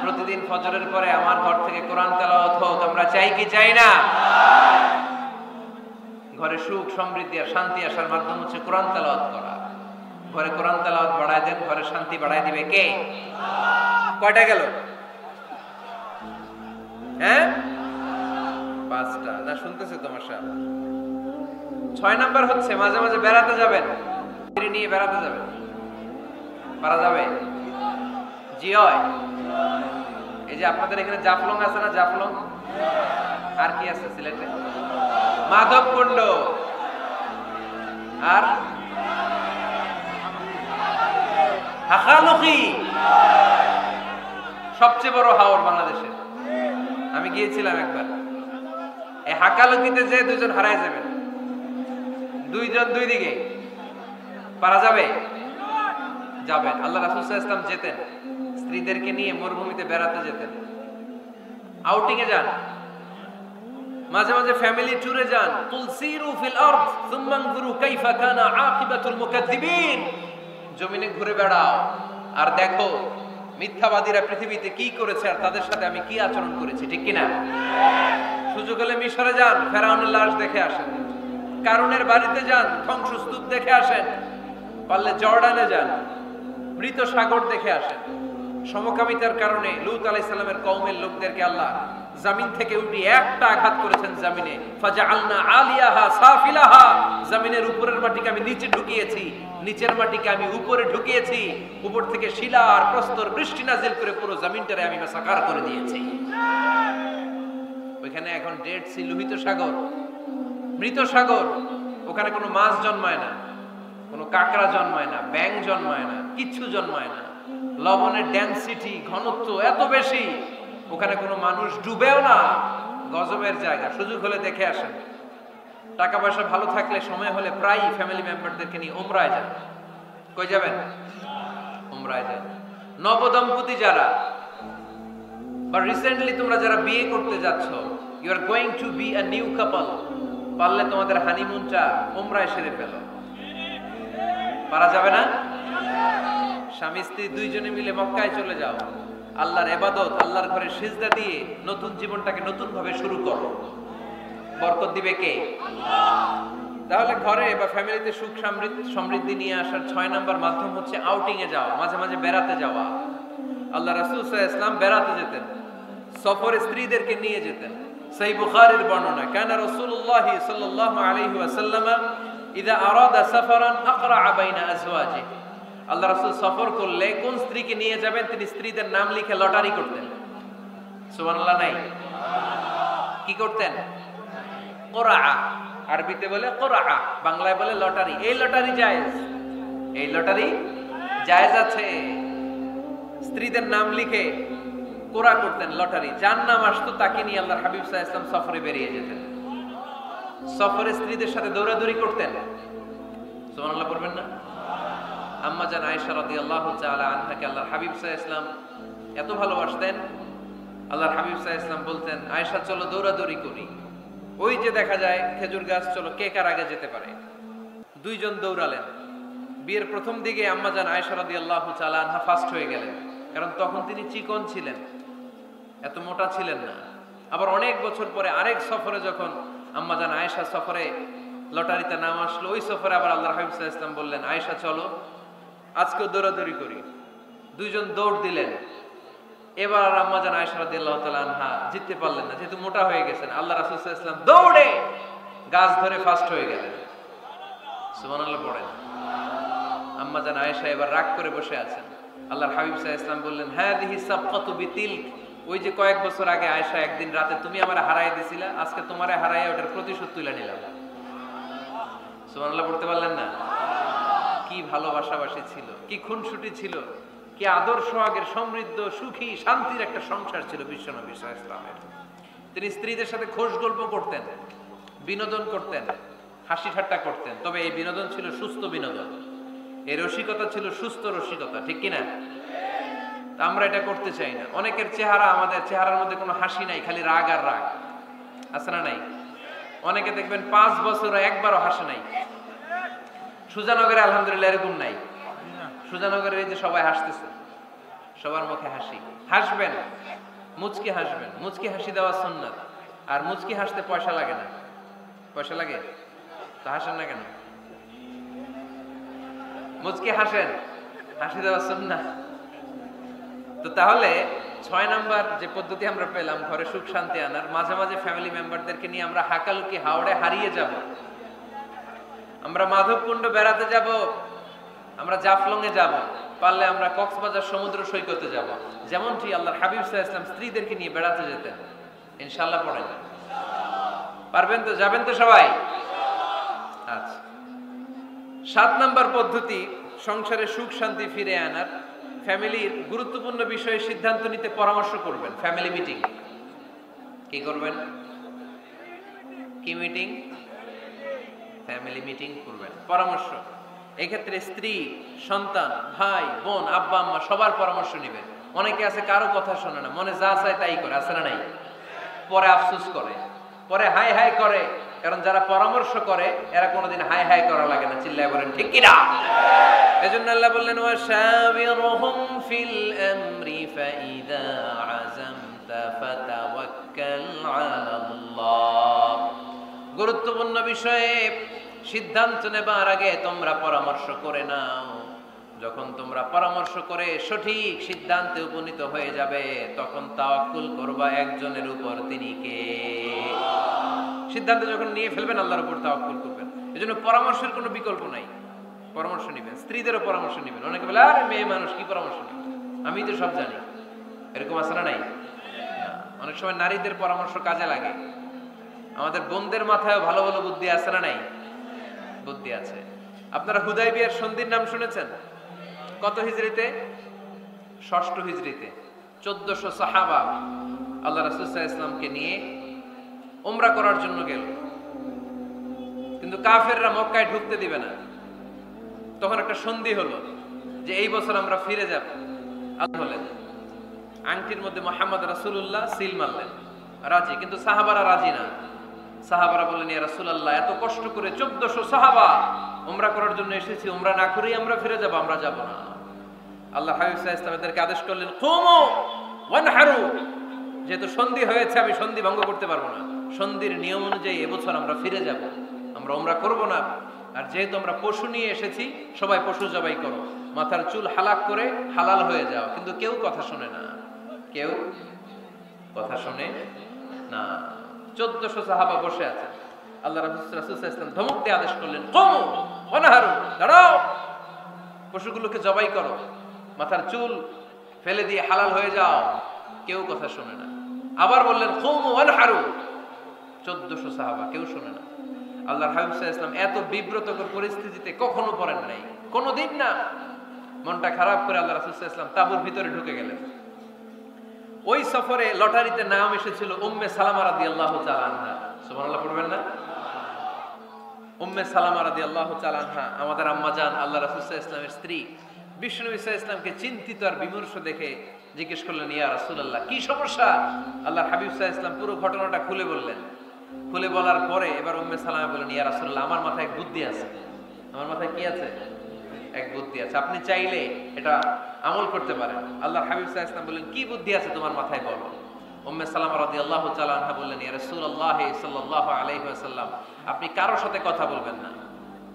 প্রতিদিন ফজরের পরে আমার ঘর থেকে কোরআন তেলাওয়াত হোক, আমরা চাই কি চাই না? ঘরে সুখ সমৃদ্ধি আর শান্তি আসার মাধ্যম হচ্ছে কোরআন তেলাওয়াত করা। ঘরে কোরআন তেলাওয়াত বাড়ায় দেন, ঘরে শান্তি বাড়ায় দিবে কে? কয়টা গেল? হ্যাঁ, 5টা না? শুনতেছে তোমার সাথে। 6 নাম্বার হচ্ছে মাঝে মাঝে বেড়াতে যাবেন, নিয়ে বেড়াতে যাবেন। পারা যাবে? জি হয়। এই যে আপনাদের এখানে জাফলং আছে না? জাফলং আর কি আছে সিলেটে? মাধবকুণ্ড আর হাখালুকি, সবচেয়ে বড় হাওর বাংলাদেশে। আমি গিয়েছিলাম একবার। এই হাকালুকিতে যে 2 জন হারায় যাবেন, 2 জন 2 দিকে। পারা যাবে? যাবেন। আল্লাহ রাসূল সাল্লাল্লাহু আলাইহি ওয়াসাল্লাম যেতেন, স্ত্রীদেরকে নিয়ে মরুভূমিতে বেড়াতে যেতেন, আউটিং এ যান, মাঝে মাঝে ফ্যামিলি ট্যুরে যান। কুল সিরু ফিল আরদ সুম্মা আনজুরু কাইফা কানা আকিবাতুল মুকাজ্জিবিন। জমিনে ঘুরে বেড়াও আর দেখো মিথ্যাবাদীরা পৃথিবীতে কি করেছে আর তাদের সাথে আমি কি আচরণ করেছি, ঠিক কি না? সুযোগ হলে মিশরে যান, ফেরাউনের লাশ দেখে আসেন। কারুনের বাড়িতে যান, ধ্বংসস্তূপ দেখে আসেন। পারলে জর্ডানে যান, মৃত সাগর দেখে আসেন। সমকামিতার কারণে লূত আলাইহিস সালামের কওমের লোকদেরকে আল্লাহ জমিন থেকে উঠে একটা আঘাত করেছেন জমিনে, ফাজআলনা আলিয়াহা সাফিলাহা, জমিনের উপরের মাটিকে আমি নিচে ঢুকিয়েছি, নিচের মাটিকে আমি উপরে ঢুকিয়েছি, উপর থেকে শিলা আর প্রস্তর বৃষ্টি নাজিল করে পুরো জমিনটারে আমি মাসাকার করে দিয়েছি। ওইখানে এখন ডেড সি, লোহিত সাগর, মৃত সাগর, ওখানে কোনো মাছ জন্মায় না, কোনো কাঁকড়া জন্মায় না, ব্যাঙ জন্মায় না, কিচ্ছু জন্মায় না। লবণের ডেনসিটি, ঘনত্ব এত বেশি, ওখানে কোনো মানুষ ডুবেও না। গজবের জায়গা, সুযোগ হলে দেখে আসেন। টাকা পয়সা ভালো থাকলে সময় হলে প্রায় ফ্যামিলি মেম্বারদেরকে নিয়ে উমরায় যান। কই যাবেন? উমরায় যান। নবদম্পতি যারা, বা রিসেন্টলি তোমরা যারা বিয়ে করতে যাচ্ছ, you are going to be a new couple, পারলে তোমাদের হানিমুনটা উমরায় সেরে ফেলো। পারা যাবে না? স্বামী স্ত্রী দুইজনে মিলে মক্কায় চলে যাও, আল্লাহর ইবাদত, আল্লাহর ঘরে সিজদা দিয়ে নতুন জীবনটাকে নতুন ভাবে শুরু করো। বরকত দিবে কে? তাহলে ঘরে বা ফ্যামিলিতে সুখ সমৃদ্ধি নিয়ে আসার 6 নাম্বার মাধ্যম হচ্ছে আউটিং এ যাওয়া, মাঝে মাঝে বেড়াতে যাওয়া। আল্লাহ রাসূল সাল্লাল্লাহু আলাইহি ওয়াসাল্লাম বেড়াতে যেতেন, সফরে স্ত্রীদেরকে নিয়ে যেতেন। সহিহ বুখারীর বর্ণনা, কানা রাসূলুল্লাহ সাল্লাল্লাহু আলাইহি ওয়াসাল্লাম ইযা আরাদা সাফারান আকরা বাইনা আজওয়াজিহি, আল্লাহ রাসূল সফর করলে কোন স্ত্রীকে নিয়ে যাবেন তিনি স্ত্রীদের নাম লিখে লটারি করতেন। সুবহানাল্লাহ নাই? কি করতেন? কোরআ, আরবিতে বলে কোরআ, বাংলায় বলে লটারি। এই লটারি জায়েজ, এই লটারি জায়েজ আছে। স্ত্রীদের নাম লিখে কোরআ করতেন, লটারি। যার নাম আসতো তাকে নিয়ে আল্লাহর হাবিব সাল্লাল্লাহু আলাইহি ওয়াসাল্লাম সফরে বেরিয়ে যেতেন। সফরে স্ত্রীদের সাথে দৌড়াদৌড়ি করতেন। সুবহানাল্লাহ পড়বেন না? আম্মা জান আয়েশা রাদিয়াল্লাহু তাআলা আনহাকে আল্লাহর হাবিব সাল্লাল্লাহু আলাইহি ওয়াসাল্লাম এত ভালোবাসতেন, আল্লাহর হাবিব সাল্লাল্লাহু আলাইহি ওয়াসাল্লাম বলতেন, আয়েশা চলো দৌড়াদৌড়ি করি। ওই যে দেখা যায় খেজুর গাছ, চলো কে কার আগে যেতে পারে। দুইজন দৌড়ালেন। বিয়ের প্রথম দিকে আম্মা জান আয়েশা রাদিয়াল্লাহু তাআলা আনহা ফার্স্ট হয়ে গেলেন, কারণ তখন তিনি চিকন ছিলেন, এত মোটা ছিলেন না। আবার অনেক বছর পরে আরেক সফরে যখন আম্মা জান আয়েশা সফরে লটারিতে নাম আসলো, ওই সফরে আবার আল্লাহর হাবিব সাল্লাল্লাহু আলাইহি ওয়াসাল্লাম বললেন, আয়েশা চলো আজকেও দৌড়াদৌড়ি করি। দুইজন দৌড় দিলেন। এবার আম্মা জান আয়েশা রাদিয়াল্লাহু তাআলা আনহা জিততে পারলেন না, যেহেতু মোটা হয়ে গেছেন। আল্লাহ রাসূল সাল্লাল্লাহু আলাইহি ওয়াসাল্লাম দৌড়ে গাছ ধরে ফার্স্ট হয়ে গেলেন। সুবহানাল্লাহ পড়েন। আম্মা জান আয়েশা এবার রাগ করে বসে আছেন। আল্লাহর হাবিব সাল্লাল্লাহু আলাইহি ওয়াসাল্লাম বললেন, হাদিহি সাবকাতু বিতিলক, ওই যে কয়েক বছর আগে আয়েশা একদিন রাতে তুমি আমারে হারাই দিছিলা, আজকে তোমারে হারাইয়া ওটার প্রতিশোধ তুলে নিলাম। সুবহানাল্লাহ পড়তে পারলেন না? কি ভালোবাসাবাসী ছিল, কি খুনসুটি ছিল, কি আদর্শ আগের সমৃদ্ধ সুখী শান্তির একটা সংসার ছিল বিশ্বনবী সাল্লাল্লাহু আলাইহি ওয়াসাল্লামের। তিনি স্ত্রীদের সাথে খোশ গল্প করতেন, বিনোদন করতেন, হাসি ঠাট্টা করতেন। তবে এই বিনোদন ছিল সুস্থ বিনোদন, এই রসিকতা ছিল সুস্থ রসিকতা, ঠিক কিনা? আমরা এটা করতে চাই না। অনেকের চেহারা, আমাদের চেহারার মধ্যে কোনো হাসি নাই, খালি রাগ আর রাগ, আছে না নাই? অনেকে দেখবেন 5 বছর একবারও হাসে নাই। সুজানগরে আলহামদুলিল্লাহ এরকম নাই। সুজানগরের এই যে সবাই হাসতেছে, সবার মুখে হাসি। হাসবেন, মুচকি হাসবেন, মুচকি হাসি দেওয়া সুন্নাত। আর মুচকি হাসতে পয়সা লাগে না। পয়সা লাগে তো হাসেন না কেন? মুচকি হাসেন, হাসি দেওয়া সুন্নাত। তো তাহলে 6 নাম্বার যে পদ্ধতি আমরা পেলাম ঘরে সুখ শান্তি আনার, মাঝে মাঝে ফ্যামিলি মেম্বারদেরকে নিয়ে আমরা হাকালুকি হাওড়ে হারিয়ে যাব, আমরা মাধবকুণ্ড বেড়াতে যাব, আমরা জাফলং এ যাব, পারলে আমরা কক্সবাজার সমুদ্র সৈকতে যাব। যেমনটি আল্লাহর হাবিব সাল্লাল্লাহু আলাইহি ওয়াসাল্লাম স্ত্রীদেরকে নিয়ে বেড়াতে যেতেন। ইনশাআল্লাহ পড়েন, পারবেন তো? যাবেন তো সবাই? আচ্ছা, 7 নাম্বার পদ্ধতি সংসারে সুখ শান্তি ফিরে আনার, ফ্যামিলির গুরুত্বপূর্ণ বিষয়ে সিদ্ধান্ত নিতে পরামর্শ করবেন। Family meeting. কি করবেন? কি মিটিং? ফ্যামিলি মিটিং করবেন, পরামর্শ। এক্ষেত্রে স্ত্রী, সন্তান, ভাই, বোন, আব্বা আম্মা সবার পরামর্শ নেবেন। অনেকে আছে কারো কথা শোনে না, মনে যা চায় তাই করে, আছে না নাই? পরে আফসোস করে, পরে হাই হাই করে। কারণ যারা পরামর্শ করে এরা কোনোদিন হাই হাই করা লাগে না। চিল্লায় বলেন ঠিক কি না? এজন্য আল্লাহ বললেন, ওয়াশাবিরহুম ফিল আমরি ফাইদা আযামতা ফাতাওয়াক্কাল আলাল্লাহ। গুরুত্বপূর্ণ বিষয়ে সিদ্ধান্ত নেবার আগে তোমরা পরামর্শ করে নাও। যখন তোমরা পরামর্শ করে সঠিক সিদ্ধান্তে উপনীত হয়ে যাবে তখন তাওয়াক্কুল করবা একজনের উপর, তিনি কে? সিদ্ধান্ত যখন নিয়ে ফেলবেন আল্লাহর উপর তাওয়াক্কুল করবেন। এজন্য পরামর্শের কোনো বিকল্প নাই। পরামর্শ নেবেন, স্ত্রীদেরও পরামর্শ নেবেন। অনেকে বলে আরে মেয়ে মানুষ কি পরামর্শ নেবে, আমি তো সব জানি, এরকম আছে না নাই? অনেক সময় নারীদের পরামর্শ কাজে লাগে। আমাদের বোনদের মাথায় ভালো ভালো বুদ্ধি আছে না নাই? বুদ্ধি আছে। আপনারা হুদাইবিয়ার সন্ধির নাম শুনেছেন? কত হিজরিতে? 6ষ্ঠ হিজরিতে 1400 সাহাবা আল্লাহ রাসূল সাল্লাল্লাহু আলাইহি ওয়াসাল্লামকে নিয়ে উমরা করার জন্য গেল, কিন্তু কাফেররা মক্কায় ঢুকতে দিবে না। তখন একটা সন্ধি হলো যে এই বছর আমরা ফিরে যাব। আল্লাহ বলেন, আংটির মধ্যে মুহাম্মদ রাসূলুল্লাহ সিল মারলেন, রাজি, কিন্তু সাহাবারা রাজি না। সাহাবারা বললেন, ইয়া রাসূলুল্লাহ, এত কষ্ট করে 1400 সাহাবা উমরা করার জন্য এসেছি, উমরা না করেই আমরা ফিরে যাব, আমরা যাব না। আল্লাহ হাবিব সাল্লাল্লাহু আলাইহি ওয়াসাল্লাম এদেরকে আদেশ করলেন, কুমু ওয়ানহারু, যেহেতু সন্ধি হয়েছে আমি সন্ধি ভঙ্গ করতে পারবো না, সন্ধির নিয়ম অনুযায়ী এবছর আমরা ফিরে যাব, আমরা উমরা করব না। আর যেহেতু আমরা পশু নিয়ে এসেছি, সবাই পশু জবাই করো, মাথার চুল হালাক করে হালাল হয়ে যাও। কিন্তু কেউ কথা শোনে না, কেউ কথা শোনে না। 1400 সাহাবা বসে আছে। আল্লাহ রাসূল সাল্লাল্লাহু আলাইহি ওয়াসাল্লাম ধমক দিয়ে আদেশ করলেন, কুমু ওয়ানহারু, দাঁড়াও, পশুগুলোকে জবাই করো, মাথার চুল ফেলে দিয়ে হালাল হয়ে যাও। কেউ কথা শোনে না। আবার বললেন, কুমু ওয়ানহারু, 1400 সাহাবা, কেউ শোনে না। আল্লাহর হাবিব সাল্লাল্লাহু আলাইহি ওয়াসাল্লাম এত বিব্রতকর পরিস্থিতিতে কখনো পড়েন নাই, কোনোদিন না। মনটা খারাপ করে আল্লাহ রাসূল সাল্লাল্লাহু আলাইহি ওয়াসাল্লাম তাঁবুর ভিতরে ঢুকে গেলেন। ওই সফরে লটারিতে নাম এসেছিল উম্মে সালামা রাদিয়াল্লাহু তাআলা আনহা। সুবহানাল্লাহ পড়বেন না? উম্মে সালামা রাদিয়াল্লাহু তাআলা আনহা আমাদের আম্মা জান, আল্লাহ রাসূল সাল্লাল্লাহু আলাইহি ওয়াসাল্লামের স্ত্রী। বিশ্বনবী সাল্লাল্লাহু আলাইহি ওয়াসাল্লামকে চিন্তিত আর বিমর্ষ দেখে জিজ্ঞেস করলেন, ইয়া রাসূলুল্লাহ, কি সমস্যা? আল্লাহর হাবিব সাল্লাল্লাহু আলাইহি ওয়াসাল্লাম পুরো ঘটনাটা খুলে বললেন। খুলে বলার পরে এবার উম্মে সালামা বললেন, ইয়া রাসূলুল্লাহ, আমার মাথায় এক বুদ্ধি আছে। আমার মাথায় কি আছে? এক বুদ্ধি আছে, আপনি চাইলে এটা আমল করতে পারেন। আল্লাহর হাবিব সাল্লাল্লাহু আলাইহি ওয়াসাল্লাম বললেন, কি বুদ্ধি আছে তোমার মাথায়, বলো। উম্মে সালামা রাদিয়াল্লাহু তাআলা আনহা বললেন, ইয়া রাসূলুল্লাহ সাল্লাল্লাহু আলাইহি ওয়াসাল্লাম, আপনি কারোর সাথে কথা বলবেন না,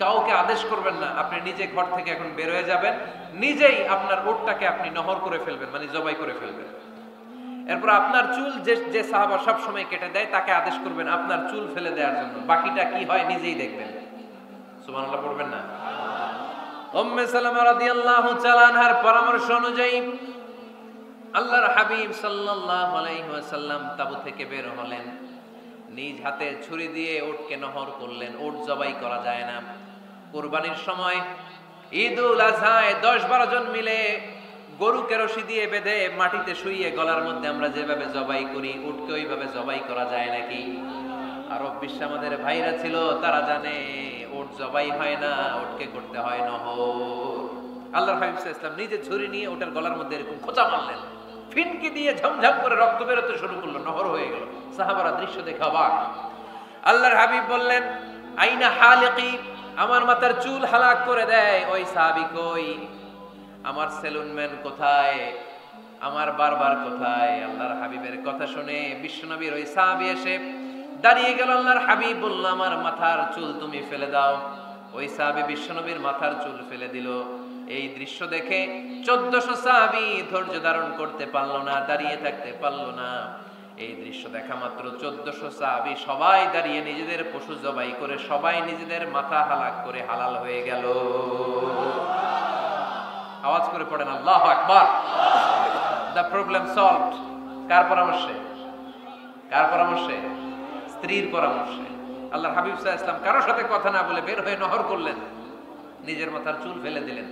কাউকে আদেশ করবেন না, আপনি নিজে ঘর থেকে এখন বের হয়ে যাবেন, নিজেই আপনার উটটাকে আপনি নহর করে ফেলবেন, মানে জবাই করে ফেলবেন। এরপর আপনার চুল যে সাহাবা সব সময় কেটে দেয় তাকে আদেশ করবেন আপনার চুল ফেলে দেওয়ার জন্য, বাকিটা কি হয় নিজেই দেখবেন। সুবহানাল্লাহ পড়বেন না? উম্মে সালামা রাদিয়াল্লাহু তাআলা আনহার পরামর্শ অনুযায়ী আল্লাহর হাবিব সাল্লাল্লাহু আলাইহি ওয়াসাল্লাম তাবু থেকে বের হলেন, নিজ হাতে ছুরি দিয়ে উটকে নহর করলেন। উট জবাই করা যায় না। কুরবানির সময় ঈদুল আযহায় 10-12 জন মিলে গরুকে রশি দিয়ে বেঁধে মাটিতে শুইয়ে গলার মধ্যে আমরা যেভাবে জবাই করি, উটকে ওইভাবে জবাই করা যায় নাকি? আরব বিশ্বে আমাদের ভাইরা ছিল, তারা জানে উট জবাই হয় না, উটকে করতে হয় নহর। আল্লাহর হাবিব সাল্লাল্লাহু আলাইহি ওয়াসাল্লাম নিজে ছুরি নিয়ে ওটার গলার মধ্যে এরকম খোঁচা মারলেন, ফিনকি দিয়ে ঝমঝম করে রক্ত বেরোতে শুরু করলো, নহর হয়ে গেল। সাহাবারা দৃশ্য দেখে অবাক। আল্লাহর হাবিব বললেন, আইনা হালিকি, আমার মাথার চুল হালাক করে দেয় ওই সাহাবী কই? আমার সেলুনম্যান কোথায়? আমার বারবার কোথায়? আল্লাহর হাবিবের কথা শুনে বিশ্বনবীর ওই সাহাবী এসে দাঁড়িয়ে গেল। আল্লাহর হাবিব বলল, আমার মাথার চুল তুমি ফেলে দাও। ওই সাহাবী বিশ্বনবীর মাথার চুল ফেলে দিল। এই দৃশ্য দেখে 1400 সাহাবী ধৈর্য ধারণ করতে পারলো না, দাঁড়িয়ে থাকতে পারলো না। এই দৃশ্য দেখা মাত্র 1400 সাহাবী সবাই দাঁড়িয়ে নিজেদের পশু জবাই করে সবাই নিজেদের মাথা হালাক করে হালাল হয়ে গেল। আওয়াজ করে পড়েন আল্লাহু আকবার। The problem solved. কার পরামর্শে? কার পরামর্শে? স্ত্রীর পরামর্শে। আল্লাহর হাবিব সাল্লাল্লাহু আলাইহি ওয়াসাল্লাম কারোর সাথে কথা না বলে বের হয়ে নহর করলেন, নিজের মাথার চুল ফেলে দিলেন।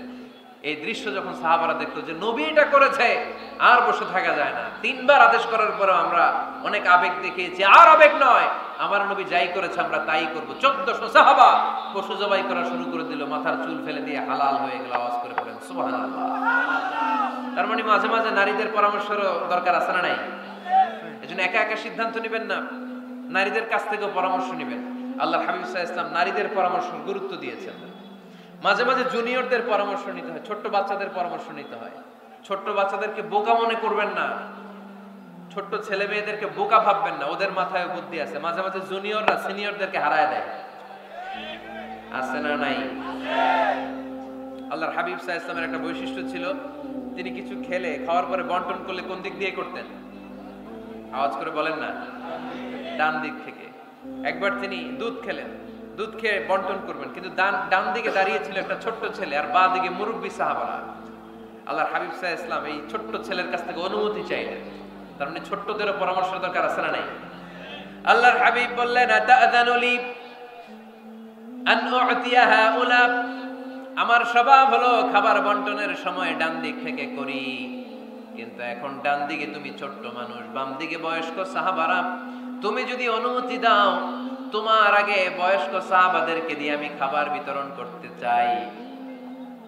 এই দৃশ্য যখন সাহাবারা দেখলো যে নবী এটা করেছে, আর বসে থাকা যায় না। 3 বার আদেশ করার পরে আমরা অনেক আবেগ দেখিয়েছি, আর আবেগ নয়, আমার নবী যাই করেছে আমরা তাই করব। 1400 সাহাবা পশু জবাই করা শুরু করে দিল, মাথার চুল ফেলে দিয়ে হালাল হয়ে গেল। আওয়াজ করে পড়েন সুবহানাল্লাহ। তার মানে মাঝে মাঝে নারীদের পরামর্শেরও দরকার আছে না নাই? এজন্য একা একা সিদ্ধান্ত নেবেন না, নারীদের কাছ থেকেও পরামর্শ নেবেন। আল্লাহর হাবিব সাল্লাল্লাহু আলাইহি ওয়াসাল্লাম নারীদের পরামর্শ গুরুত্ব দিয়েছেন। মাঝে মাঝে জুনিয়রদের পরামর্শ নিতে হয়, ছোট্ট বাচ্চাদের পরামর্শ নিতে হয়। ছোট্ট বাচ্চাদেরকে বোকা মনে করবেন না, ছোট্ট ছেলে মেয়েদেরকে বোকা ভাববেন না, ওদের মাথায় বুদ্ধি আছে। মাঝে মাঝে জুনিয়ররা সিনিয়রদেরকে হারায় দেয়, আছে না নাই? আল্লাহর হাবিব সাল্লাল্লাহু আলাইহি ওয়াসাল্লামের একটা বৈশিষ্ট্য ছিল, তিনি কিছু খেলে খাওয়ার পরে বন্টন করলে কোন দিক দিয়ে করতেন? আওয়াজ করে বলেন না, ডান দিক থেকে। একবার তিনি দুধ খেলেন, দুধ খেয়ে বন্টন করবেন, কিন্তু ডান দিকে দাঁড়িয়ে ছিল একটা ছোট্ট ছেলে আর বাঁ দিকে মুরব্বী সাহাবারা। আল্লাহর হাবিব সাল্লাল্লাহু আলাইহি ওয়াসাল্লাম এই ছোট্ট ছেলের কাছ থেকে অনুমতি চাইলেন, তার মানে ছোট্টদেরও পরামর্শ দরকার আছে না নাই? আল্লাহর হাবিব বললেন, আতাযানু লি আন উ'তিয়া হাউলা, আমার স্বভাব হলো খাবার বন্টনের সময় ডান দিক থেকে করি, কিন্তু এখন ডান দিকে তুমি ছোট্ট মানুষ, বাম দিকে বয়স্ক সাহাবারা, তুমি যদি অনুমতি দাও তোমার আগে বয়স্ক সাহাবাদেরকে দিয়ে আমি খাবার বিতরণ করতে চাই।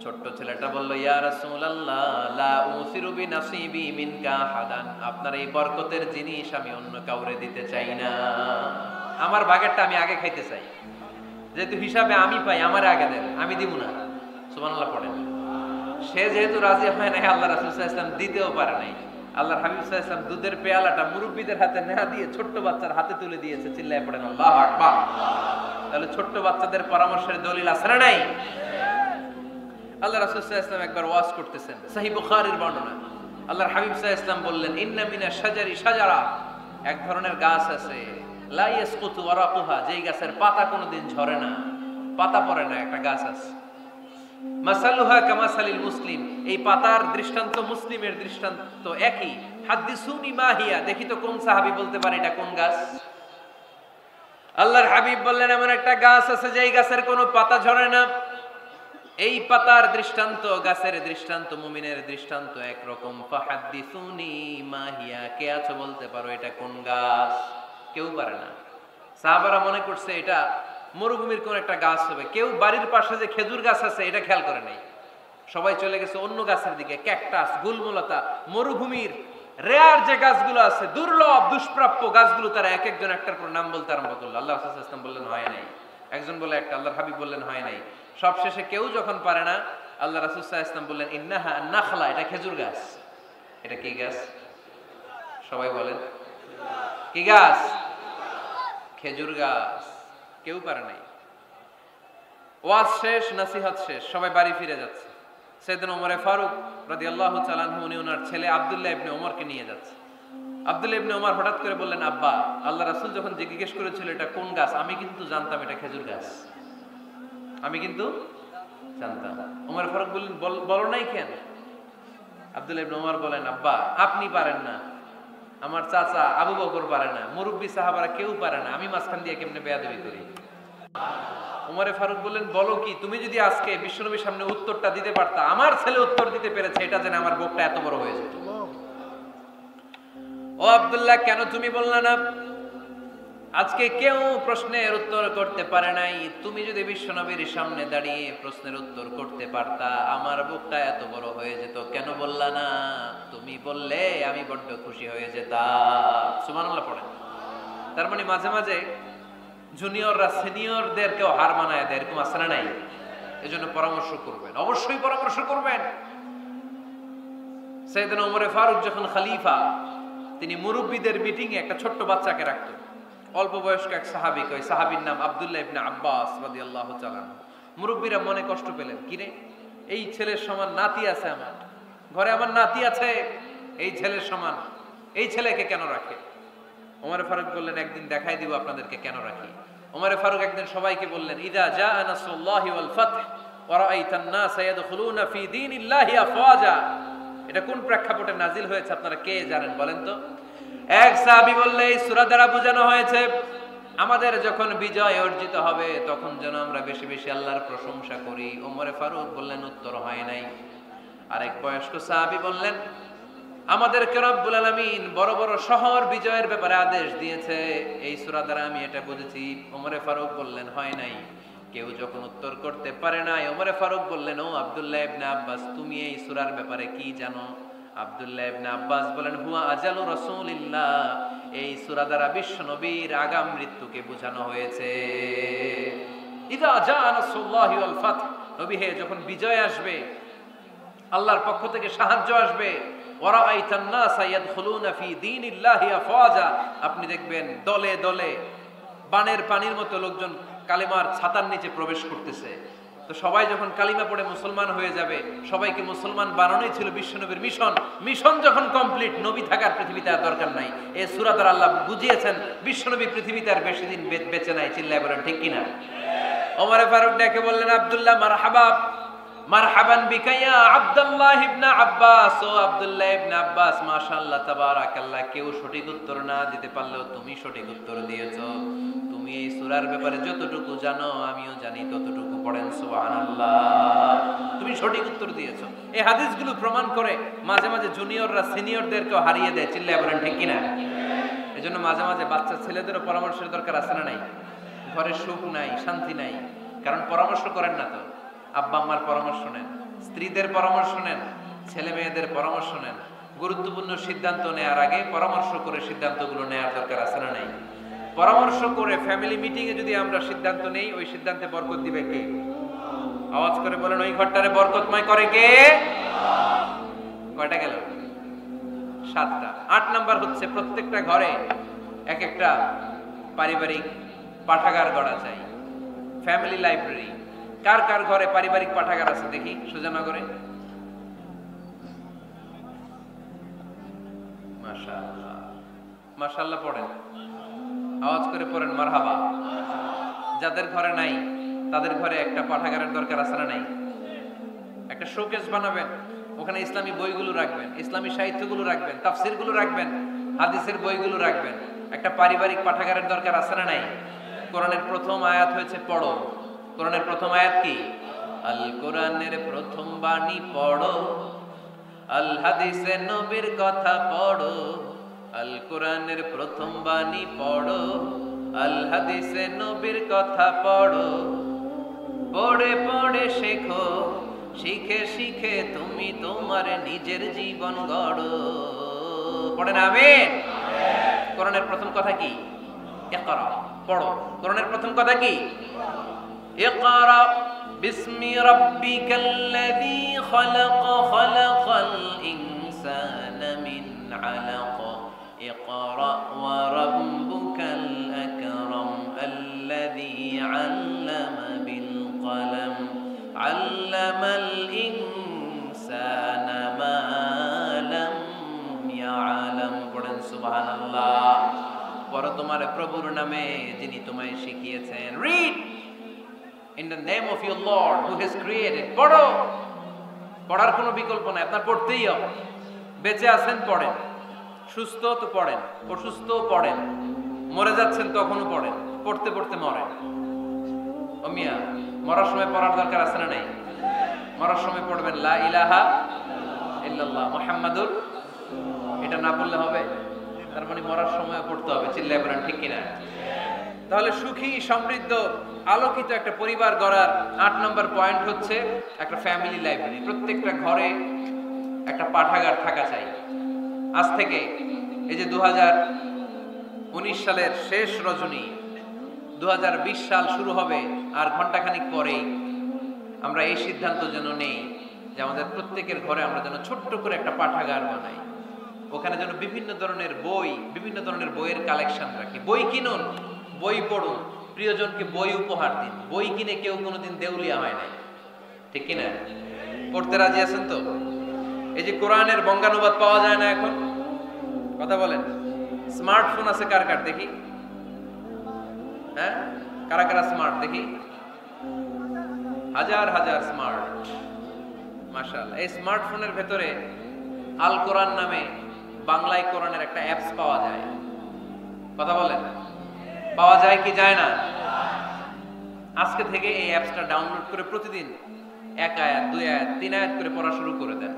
ছোট্ট ছেলেটা বলল, ইয়া রাসূলুল্লাহ লা উসিরু বিনাসিবি মিনকা হাদান, আপনার এই বরকতের জিনিস আমি অন্য কাউরে দিতে চাই না, আমার ভাগেরটা আমি আগে খাইতে চাই, যেহেতু হিসাবে আমি পাই আমার আগে দেন, আমি দিব না। সুবহানাল্লাহ পড়েন। সে যেহেতু রাজি হয় নাই, আল্লাহ রাসূল সাল্লাল্লাহু আলাইহি ওয়াসাল্লাম দিতেও পারে নাই। আল্লাহর হাবিব সাল্লাল্লাহু আলাইহি ওয়াসাল্লাম দুধের পেয়ালাটা মুরব্বিদের হাতে না দিয়ে ছোট্ট বাচ্চার হাতে তুলে দিয়েছে। চিল্লায়ে পড়েন আল্লাহু আকবার। তাহলে ছোট্ট বাচ্চাদের পরামর্শের দলিল আছে না নাই? আল্লাহ রাসূল সাল্লাল্লাহু আলাইহি ওয়াসাল্লাম একবার ওয়াজ করতেছেন, সহিহ বুখারীর বর্ণনা। আল্লাহর হাবিব সাল্লাল্লাহু আলাইহি ওয়াসাল্লাম বললেন, ইন্না মিনাশ শাজারি শাজারা, এক ধরনের গাছ আছে, লা ইয়াসকুতু ওয়ারাকুহা, যেই গাছের পাতা কোনোদিন ঝরে না, পাতা পড়ে না, একটা গাছ আছে। মাসালুহা কামাসালিল মুসলিম, এই পাতার দৃষ্টান্ত মুসলিমের দৃষ্টান্ত একই। হাদিসুনি মা হিয়া, দেখি তো কোন সাহাবী বলতে পারে এটা কোন গাছ? আল্লাহর হাবিব বললেন, এমন একটা গাছ আছে যেই গাছের কোনো পাতা ঝরে না। এই পাতার দৃষ্টান্ত, গাছের দৃষ্টান্ত, মুমিনের দৃষ্টান্ত একরকম। ফাহাদিসুনি মা হিয়া, কে আছো বলতে পারো এটা কোন গাছ? কেউ পারে না। সাহাবারা মনে করছে এটা মরুভূমির কোন একটা গাছ হবে, কেউ বাড়ির পাশে যে খেজুর গাছ আছে এটা খেয়াল করে নাই, সবাই চলে গেছে অন্য গাছের দিকে। ক্যাকটাস, গুলমলতা, মরুভূমির রেয়ার যে গাছগুলো আছে, দুর্লভ দুষ্প্রাপ্য গাছগুলো তারা এক একজন একটার পর নাম বলতে আরম্ভ করলো। আল্লাহ রাসূল সাল্লাল্লাহু আলাইহি ওয়াসাল্লাম বললেন হয় নাই, একজন বলে একটা, আল্লাহর হাবিব বললেন হয় নাই। সবশেষে কেউ যখন পারে না, আল্লাহ রাসূল সাল্লাল্লাহু আলাইহি ওয়াসাল্লাম বললেন, ইন্নাহা নাখলা, এটা খেজুর গাছ। এটা কি গাছ? সবাই বলেন, কি গাছ? খেজুর গাছ। কেউ পারে নাই। ওয়াজ শেষ, নসিহত শেষ, সবাই বাড়ি ফিরে যাচ্ছে। সাইয়েদনা ওমর ফারুক রাদিয়াল্লাহু তাআলা আনহু উনি ওনার ছেলে আব্দুল্লাহ ইবনে ওমরকে নিয়ে যাচ্ছে। আব্দুল্লাহ ইবনে ওমর হঠাৎ করে বললেন, আব্বা, আল্লাহ রাসূল যখন জিজ্ঞেস করেছিল এটা কোন গাছ, আমি কিন্তু জানতাম এটা খেজুর গাছ, আমি কিন্তু জানতাম। ওমর ফারুক বললেন, বলো নাই কেন? আব্দুল্লাহ ইবনে ওমর বলেন, আব্বা আপনি পারেন না, আমার চাচা আবু বকর পারে না, মুরব্বী সাহাবারা কেউ পারে না, আমি মাঝখান দিয়ে কেমনে বেয়াদবি করি? ওমরে ফারুক বললেন, বলো কি? তুমি যদি আজকে বিশ্বনবীর সামনে উত্তরটা দিতে পারতা, আমার ছেলে উত্তর দিতে পেরেছে, এটা জেনে আমার বুকটা এত বড় হয়ে যেত। ও আব্দুল্লাহ, কেন তুমি বললা না? আজকে কেউ প্রশ্নের উত্তর করতে পারে নাই, তুমি যদি বিশ্বনবীর সামনে দাঁড়িয়ে প্রশ্নের উত্তর করতে পারতা, আমার বুকটা এত বড় হয়ে যেত। কেন বললা না? তুমি বললে আমি বড্ড খুশি হয়ে যেতাম। সুবহানাল্লাহ পড়েন। তার মানে মাঝে মাঝে জুনিয়ররা সিনিয়রদেরকেও হার মানায় দেয়, এরকম আছে না নাই? এজন্য পরামর্শ করবেন, অবশ্যই পরামর্শ করবেন। সাইয়েদনা ওমর ফারুক যখন খলিফা, তিনি মুরব্বীদের মিটিং এ একটা ছোট্ট বাচ্চাকে রাখতেন, অল্প বয়স্ক এক সাহাবী, ওই সাহাবীর নাম আব্দুল্লাহ ইবনে আব্বাস রাদিয়াল্লাহু তাআলা। মুরব্বীরা মনে কষ্ট পেলেন, কিরে এই ছেলের সমান নাতি আছে আমার ঘরে, আমার নাতি আছে, এই ছেলের সমান এই ছেলেকে কেন রাখে? ওমর ফারুক বললেন, একদিন দেখাই দিব আপনাদেরকে কেন রাখি। ওমর ফারুক একদিন সবাইকে বললেন, ইদা জাআ নাসরুল্লাহি ওয়াল ফাতহ ওয়া রাআইতান নাস ইয়াদখুলুনা ফি দীনিল্লাহি আফওয়াজা, এটা কোন প্রেক্ষাপটে নাজিল হয়েছে আপনারা কে জানেন বলেন তো? এক সাহাবী বললে, এই সূরা দ্বারা বোঝানো হয়েছে আমাদের যখন বিজয় অর্জিত হবে তখন যেন আমরা বেশি বেশি আল্লাহর প্রশংসা করি। ওমর ফারুক বললেন, উত্তর হয় নাই। আরেক বয়স্ক সাহাবী বললেন, আমাদেরকে রব্বুল আলামিন বড় বড় শহর বিজয়ের ব্যাপারে আদেশ দিয়েছে, এই সূরা দ্বারা আমি এটা বুঝেছি। ওমর ফারুক বললেন, হয় নাই। কেউ যখন উত্তর করতে পারে না, ওমর ফারুক বললেন, ও আব্দুল্লাহ ইবনে আব্বাস, তুমি এই সূরার ব্যাপারে কি জানো? আব্দুল্লাহ ইবনে আব্বাস বলেন, হুয়া আজালু রাসূলিল্লাহ, এই সূরা দ্বারা বিশ্ব নবীর আগাম মৃত্যুকে বোঝানো হয়েছে। ইযা জাআ নাসরুল্লাহি ওয়াল ফাতহ, নবী হে যখন বিজয় আসবে, আল্লাহর পক্ষ থেকে সাহায্য আসবে, ওয়া রাআইতান নাসা ইয়াদখুলুনা ফি দীনিল্লাহি আফওয়াজা, আপনি দেখবেন দলে দলে বানের পানির মতো লোকজন কালেমার ছাতার নিচে প্রবেশ করতেছে। তো সবাই যখন কালিমা পড়ে মুসলমান হয়ে যাবে, সবাইকে মুসলমান বানানোই ছিল বিশ্বনবীর মিশন। মিশন যখন কমপ্লিট, নবী থাকার পৃথিবীতে আর দরকার নাই। এই সূরা দ্বারা আল্লাহ বুঝিয়েছেন বিশ্বনবী পৃথিবীতে আর বেশি দিন বেঁচে নাই। চিল্লায় বলেন ঠিক কিনা? ওমর ফারুক ডেকে বললেন, আব্দুল্লাহ মারহাবা, মারহাবান বিকা ইয়া আব্দুল্লাহ ইবনে আব্বাস। ও আব্দুল্লাহ ইবনে আব্বাস, মাশাআল্লাহ তাবারাকাল্লাহ। কেউ সঠিক উত্তর না দিতে পারলেও তুমি সঠিক উত্তর দিয়েছো। তুমি এই সূরার ব্যাপারে যতটুকু জানো আমিও জানি ততটুকু। পড়েন সুবহানাল্লাহ। তুমি সঠিক উত্তর দিয়েছো। এই হাদিসগুলো প্রমাণ করে মাঝে মাঝে জুনিয়ররা সিনিয়রদেরকেও হারিয়ে দেয়। চিল্লায় বলেন ঠিক কিনা? এজন্য মাঝে মাঝে বাচ্চা ছেলেদেরও পরামর্শের দরকার আছে না নাই? ঘরে সুখ নাই, শান্তি নাই, কারণ পরামর্শ করেন না তো। আব্বা আম্মার পরামর্শ নেন, স্ত্রীদের পরামর্শ নেন, ছেলে মেয়েদের পরামর্শ নেন। গুরুত্বপূর্ণ সিদ্ধান্ত নেওয়ার আগে পরামর্শ করে সিদ্ধান্তগুলো নেওয়ার দরকার আছে না নাই? পরামর্শ করে ফ্যামিলি মিটিং এ যদি আমরা সিদ্ধান্ত নেই, ওই সিদ্ধান্তে বরকত দিবে কে? আওয়াজ করে বলেন, ওই ঘরটারে বরকতময় করে কে? কয়টা গেল? 7টা। 8 নাম্বার হচ্ছে প্রত্যেকটা ঘরে এক একটা পারিবারিক পাঠাগার গড়া চাই, ফ্যামিলি লাইব্রেরি। কার কার ঘরে পারিবারিক পাঠাগার আছে দেখি সুজানগরে? মাশাআল্লাহ, মাশাআল্লাহ পড়েন, আওয়াজ করে পড়েন মারহাবা। যাদের ঘরে নাই তাদের ঘরে একটা পাঠাগারের দরকার আছে না নাই? একটা শোকেস বানাবেন, ওখানে ইসলামী বইগুলো রাখবেন, ইসলামী সাহিত্যগুলো রাখবেন, তাফসিরগুলো রাখবেন, হাদিসের বইগুলো রাখবেন। একটা পারিবারিক পাঠাগারের দরকার আছে না নাই? কোরআনের প্রথম আয়াত হয়েছে পড়ো। কোরআনের প্রথম আয়াত কি? আল কোরআনের প্রথম বাণী পড়ো, আল হাদিসে নবীর কথা পড়ো। আল কোরআনের প্রথম বাণী পড়ো, আল হাদিসে নবীর কথা পড়ো। পড়ে পড়ে শেখো, শিখে শিখে তুমি তোমার নিজের জীবন গড়ো। পড়েন আমিন। কোরআনের প্রথম কথা কি? ইকরা, পড়ো। কোরআনের প্রথম কথা কি? ইকরা বিসমি রাব্বিকাল্লাযী খালাক, খালাকাল ইনসানা মিন আলাক। ইকরা ওয়া রাব্বুকাল আকরাম আল্লাযী আল্লামা বিল কলম, আল্লামাল ইনসানা মা লাম ইয়ালাম। পড়েন সুবহানাল্লাহ। পড়ো তোমার প্রভুর নামে যিনি তোমায় শিখিয়েছেন। Read in the name of your Lord who has created. পড়ো। পড়ার কোনো বিকল্প নাই, আপনার পড়তেই হবে। বেঁচে আছেন পড়েন, সুস্থ তো পড়েন, অসুস্থ পড়েন, মরে যাচ্ছেন তখনও পড়েন, পড়তে পড়তে মরেন। ও মিয়া, মরার সময় পড়ার দরকার আছে না নাই? মরার সময় পড়বেন লা ইলাহা ইল্লাল্লাহ মুহাম্মাদুর। এটা না পড়লে হবে? তার মানে মরার সময় পড়তে হবে। চিল্লায় বলেন ঠিক কিনা? তাহলে সুখী, সমৃদ্ধ, আলোকিত একটা পরিবার গড়ার 8 নম্বর পয়েন্ট হচ্ছে একটা ফ্যামিলি লাইব্রেরি। প্রত্যেকটা ঘরে একটা পাঠাগার থাকা চাই। আজ থেকে এই যে 2019 সালের শেষ রজনী, 2020 সাল শুরু হবে আর ঘন্টাখানিক পরেই আমরা এই সিদ্ধান্ত যেন নেই যে আমাদের প্রত্যেকের ঘরে আমরা যেন ছোট্ট করে একটা পাঠাগার বানাই। ওখানে যেন বিভিন্ন ধরনের বই, বিভিন্ন ধরনের বইয়ের কালেকশন রাখি। বই কিনুন, বই পড়ুন, প্রিয়জনকে বই উপহার দিন। বই কিনে কেউ কোনোদিন দেউলিয়া হয় নাই, ঠিক কিনা? পড়তে রাজি আছেন তো? এই যে কোরআনের বঙ্গানুবাদ পাওয়া যায় না এখন, কথা বলেন। স্মার্টফোন আছে কার কার দেখি? হ্যাঁ, কারা কারা স্মার্ট দেখি? হাজার হাজার স্মার্ট, মাশাআল্লাহ। এই স্মার্টফোনের ভেতরে আল কোরআন নামে বাংলায় কোরআনের একটা অ্যাপস পাওয়া যায়। কথা বলেন, পাওয়া যায় কি যায় না? আজকে থেকে এই অ্যাপসটা ডাউনলোড করে প্রতিদিন 1 আয়াত, 2 আয়াত, 3 আয়াত করে পড়া শুরু করে দেন।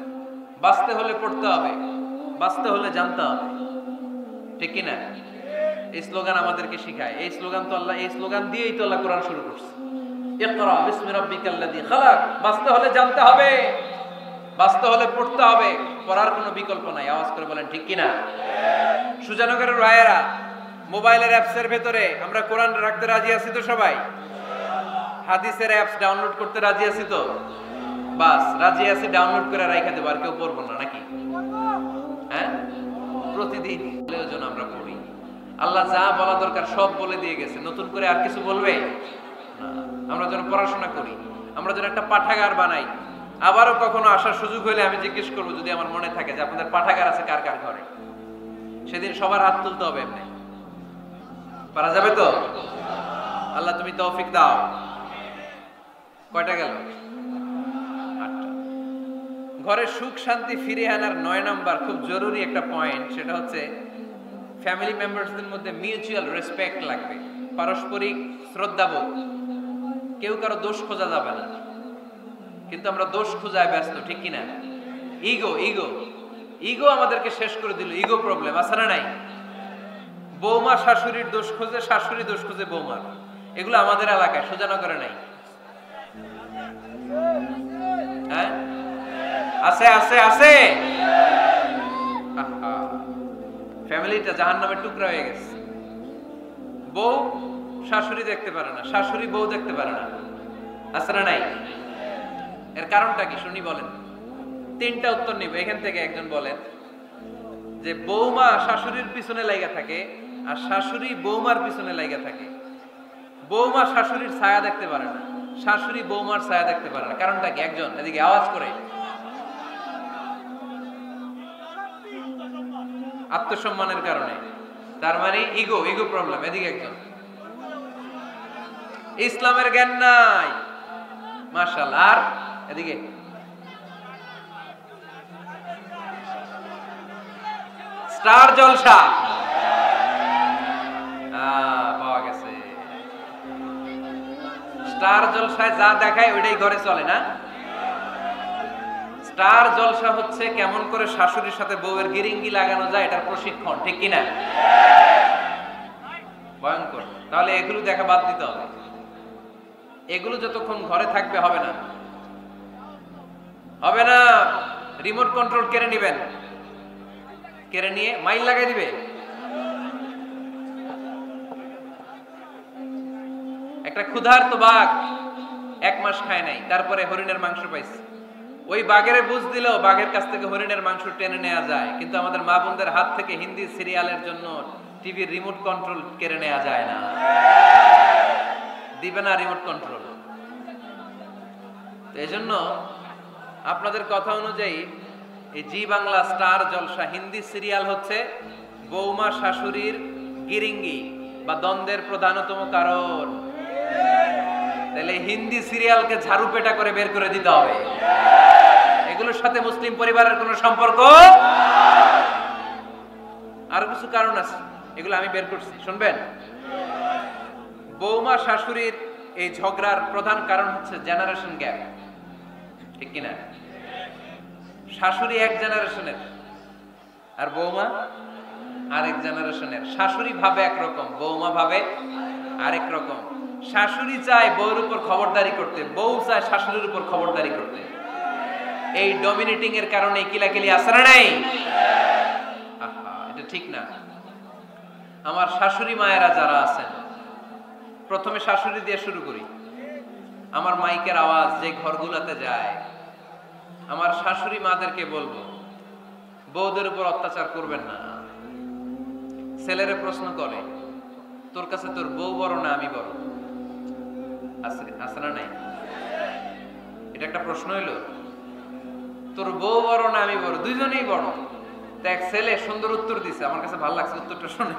বাঁচতে হলে পড়তে হবে, বাঁচতে হলে জানতে হবে, ঠিক কিনা? এই স্লোগান আমাদেরকে শিখায়। এই স্লোগান তো আল্লাহ, এই স্লোগান দিয়েই তো আল্লাহ কোরআন শুরু করছে। ইকরা বিসমি রাব্বিকাল্লাযী খালাক। বাঁচতে হলে জানতে হবে, বাঁচতে হলে পড়তে হবে, পড়ার কোনো বিকল্প নাই। আওয়াজ করে বলেন ঠিক কিনা? সুজানগরের রায়েরা, মোবাইলের অ্যাপসের ভেতরে আমরা কোরআন রাখতে রাজি আছি তো সবাই? হাদিসের অ্যাপস ডাউনলোড করতে রাজি আছি তো? বাস রাজি আছি, ডাউনলোড করে রাইখা দেব, আর কেউ পড়বো না নাকি? হ্যাঁ, প্রতিদিন যেন আমরা পড়ি। আল্লাহ যা বলা দরকার সব বলে দিয়ে গেছে, নতুন করে আর কিছু বলবে না। আমরা যেন পড়াশোনা করি। আমরা যেন একটা পাঠাগার বানাই। আবারও কখনো আসার সুযোগ হলে আমি জিজ্ঞেস করবো, যদি আমার মনে থাকে যে আপনাদের পাঠাগার আছে কার কার ঘরে, সেদিন সবার হাত তুলতে হবে। এমনি পারা যাবে তো? আল্লাহ তুমি তৌফিক দাও। কয়টা গেল? 8টা। ঘরে সুখ শান্তি ফিরে আনার 9 নাম্বার খুব জরুরি একটা পয়েন্ট, সেটা হচ্ছে ফ্যামিলি মেম্বারসদের মধ্যে মিউচুয়াল রেসপেক্ট লাগবে, পারস্পরিক শ্রদ্ধাবোধ। কেউ কারো দোষ খোঁজা যাবে না, কিন্তু আমরা দোষ খোঁজায় ব্যস্ত, ঠিক কিনা? ইগো ইগো ইগো আমাদেরকে শেষ করে দিল। ইগো প্রবলেম আছে না নাই? বৌমা শাশুড়ির দোষ খোঁজে, শাশুড়ি দোষ খোঁজে বৌমার। এগুলো আমাদের এলাকায়, সোজানো করে নাই? হ্যাঁ, আছে আছে আছে। ফ্যামিলিটা জাহান্নামের টুকরা হয়ে গেছে। বউ শাশুড়ি দেখতে পারে না, শাশুড়ি বউ দেখতে পারে না, আছে না নাই? এর কারণটা কি শুনি, বলেন। 3টা উত্তর নিব এখান থেকে। একজন বলেন যে বৌমা শাশুড়ির পিছনে লাগা থাকে, আর শাশুড়ি বৌমার পিছনে লাগা থাকে। বৌমা শাশুড়ির ছায়া দেখতে পারে না, শাশুড়ি বৌমার ছায়া দেখতে পারে না। কারণটা কি? একজন এদিকে আওয়াজ করে। আত্মসম্মানের কারণে। তার মানে ইগো ইগো প্রবলেম। এদিকে একজন। ইসলামের জ্ঞান নাই, মাশাআল্লাহ। আর এদিকে স্টার জলসা পাওয়া গেছে। স্টার জলসায় যা দেখায় ওইটাই ঘরে চলে না। স্টার জলসা হচ্ছে কেমন করে শাশুড়ির সাথে বউয়ের গিরিঙ্গি লাগানো যায়, এটার প্রশিক্ষণ, ঠিক কিনা? ভয়ঙ্কর। তাহলে এগুলো দেখা বাদ দিতে হবে। এগুলো যতক্ষণ ঘরে থাকবে হবে না, হবে না। রিমোট কন্ট্রোল কেড়ে নিবেন, কেড়ে নিয়ে মাইল লাগাই দিবে। একটা ক্ষুধার্ত বাঘ 1 মাস খায় নাই, তারপরে হরিণের মাংস পাইছে। ওই বাঘের বুঝ দিলেও বাঘের কাছ থেকে হরিণের মাংস টেনে নেওয়া যায়, কিন্তু আমাদের মা বোনদের হাত থেকে হিন্দি সিরিয়ালের জন্য টিভির রিমোট কন্ট্রোল কেড়ে নেওয়া যায় না। দিবে না রিমোট কন্ট্রোল। এই জন্য আপনাদের কথা অনুযায়ী এই জি বাংলা স্টার জলসা হিন্দি সিরিয়াল হচ্ছে বৌমা শাশুড়ির গিরিঙ্গি বা দ্বন্দ্বের প্রধানতম কারণ। তাহলে হিন্দি সিরিয়ালকে ঝাড়ু পেটা করে বের করে দিতে হবে। এগুলোর সাথে মুসলিম পরিবারের কোনো সম্পর্ক। আর কিছু কারণ আছে, এগুলো আমি বের করছি, শুনবেন। বৌমা শাশুড়ির এই ঝগড়ার প্রধান কারণ হচ্ছে জেনারেশন গ্যাপ, ঠিক কিনা? শাশুড়ি এক জেনারেশনের আর বৌমা আরেক জেনারেশনের। শাশুড়ি ভাবে একরকম, বৌমা ভাবে আরেক রকম। শাশুড়ি চায় বউর উপর খবরদারি করতে, বউ চায় শাশুড়ির উপর খবরদারি করতে। এই ডমিনেটিং এর কারণে কিলাকিলি আছে না নাই? এটা ঠিক না। আমার শাশুড়ি মায়েরা যারা আছেন, প্রথমে শাশুড়ি দিয়ে শুরু করি। আমার মাইকের আওয়াজ যে ঘরগুলোতে যায়, আমার শাশুড়ি মাদেরকে বলবো, বউদের উপর অত্যাচার করবেন না। ছেলেরে প্রশ্ন করে, তোর কাছে তোর বউ বড় না আমি বড়? আছে না নাই? এটা একটা প্রশ্ন হইলো। তোর বউ বড় না আমি বড়? দুইজনেই বড়। দেখ, ছেলে সুন্দর উত্তর দিছে, আমার কাছে ভালো লাগছে উত্তরটা শুনে।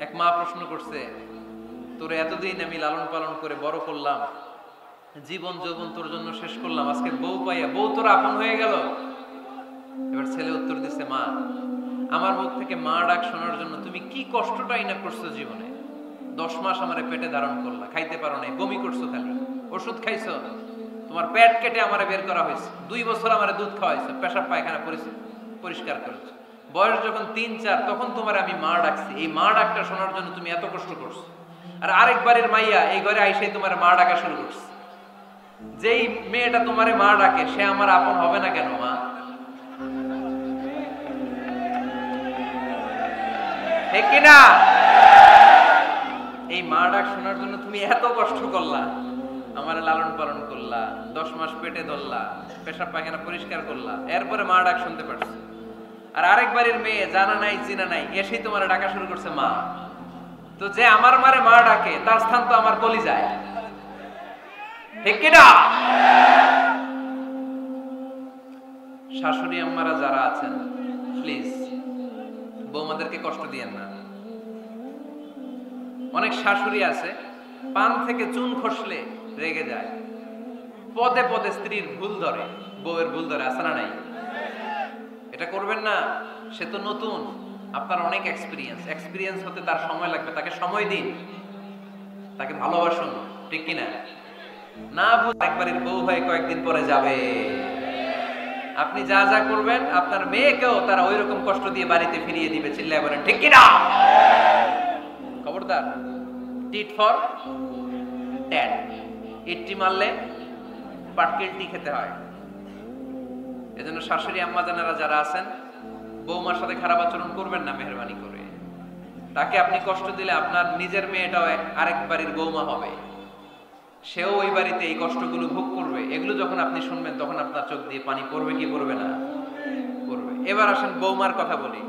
এক মা প্রশ্ন করছে, তোর এতদিন আমি লালন পালন করে বড় করলাম, জীবন যৌবন তোর জন্য শেষ করলাম, আজকে বউ পাইয়া বউ তোর আপন হয়ে গেল। এবার ছেলে উত্তর দিছে, মা, আমার মুখ থেকে মা ডাক শোনার জন্য তুমি কি কষ্টটাই না করছো জীবনে। 10 মাস আমারে পেটে ধারণ করলা, খাইতে পারো নাই, বমি করছো, খালি ওষুধ খাইছো, তোমার পেট কেটে আমারে বের করা হয়েছে, 2 বছর আমারে দুধ খাওয়াইছো, পেশাব পায়খানা পরিষ্কার করেছো। বয়স যখন 3-4 তখন তোমার আমি মা ডাকছি। এই মা ডাকটা শোনার জন্য তুমি এত কষ্ট করছো। আর আরেকবারের মাইয়া এই ঘরে আইসে তোমার মা ডাকা শুরু করছে। যেই মেয়েটা তোমারে মা ডাকে সে আমার আপন হবে না কেন মা? ঠিক কিনা? এই মা ডাক শোনার জন্য তুমি এত কষ্ট করলা, আমার লালন পালন করলা, 10 মাস পেটে ধরলা, পেশাব পায়খানা পরিষ্কার করলা, এরপরে মা ডাক শুনতে পারছো। আর আরেক বাড়ির মেয়ে জানা নাই চিনা নাই এসেই তোমার ডাকা শুরু করছে মা। তো যে আমার মারে মা ডাকে তার স্থান তো আমার কলিজায়। ঠিক কি না? শাশুড়ি আম্মারা যারা আছেন, প্লিজ বৌমাদেরকে কষ্ট দিয়েন না। অনেক শাশুড়ি আছে পান থেকে চুন খসলে রেগে যায়, পদে পদে স্ত্রীর ভুল ধরে, বউয়ের ভুল ধরে, আছে না নাই? এটা করবেন না। সে তো নতুন, আপনার অনেক এক্সপিরিয়েন্স হতে তার সময় লাগবে। তাকে সময় দিন, তাকে ভালোবাসুন, ঠিক কিনা? না বুঝ একবারের বউ হয়ে কয়েকদিন পরে যাবে। আপনি যা যা করবেন আপনার মেয়েকেও তারা ওই রকম কষ্ট দিয়ে বাড়িতে ফিরিয়ে দিবে। চিল্লায় বলেন ঠিক কিনা? খবরদার, টিট ফর ট্যাট। ইটটি মারলে পাটকেলটি খেতে হয়। এজন্য শাশুড়ি আম্মা জানেরা যারা আছেন, বৌমার সাথে খারাপ আচরণ করবেন না মেহেরবানি করে। তাকে আপনি কষ্ট দিলে আপনার নিজের মেয়েটাও আরেক বাড়ির বৌমা হবে, সেও ওই বাড়িতে এই কষ্টগুলো ভোগ করবে। এগুলো যখন আপনি শুনবেন তখন আপনার চোখ দিয়ে পানি পড়বে কি পড়বে না? পড়বে। এবার আসেন বৌমার কথা বলি।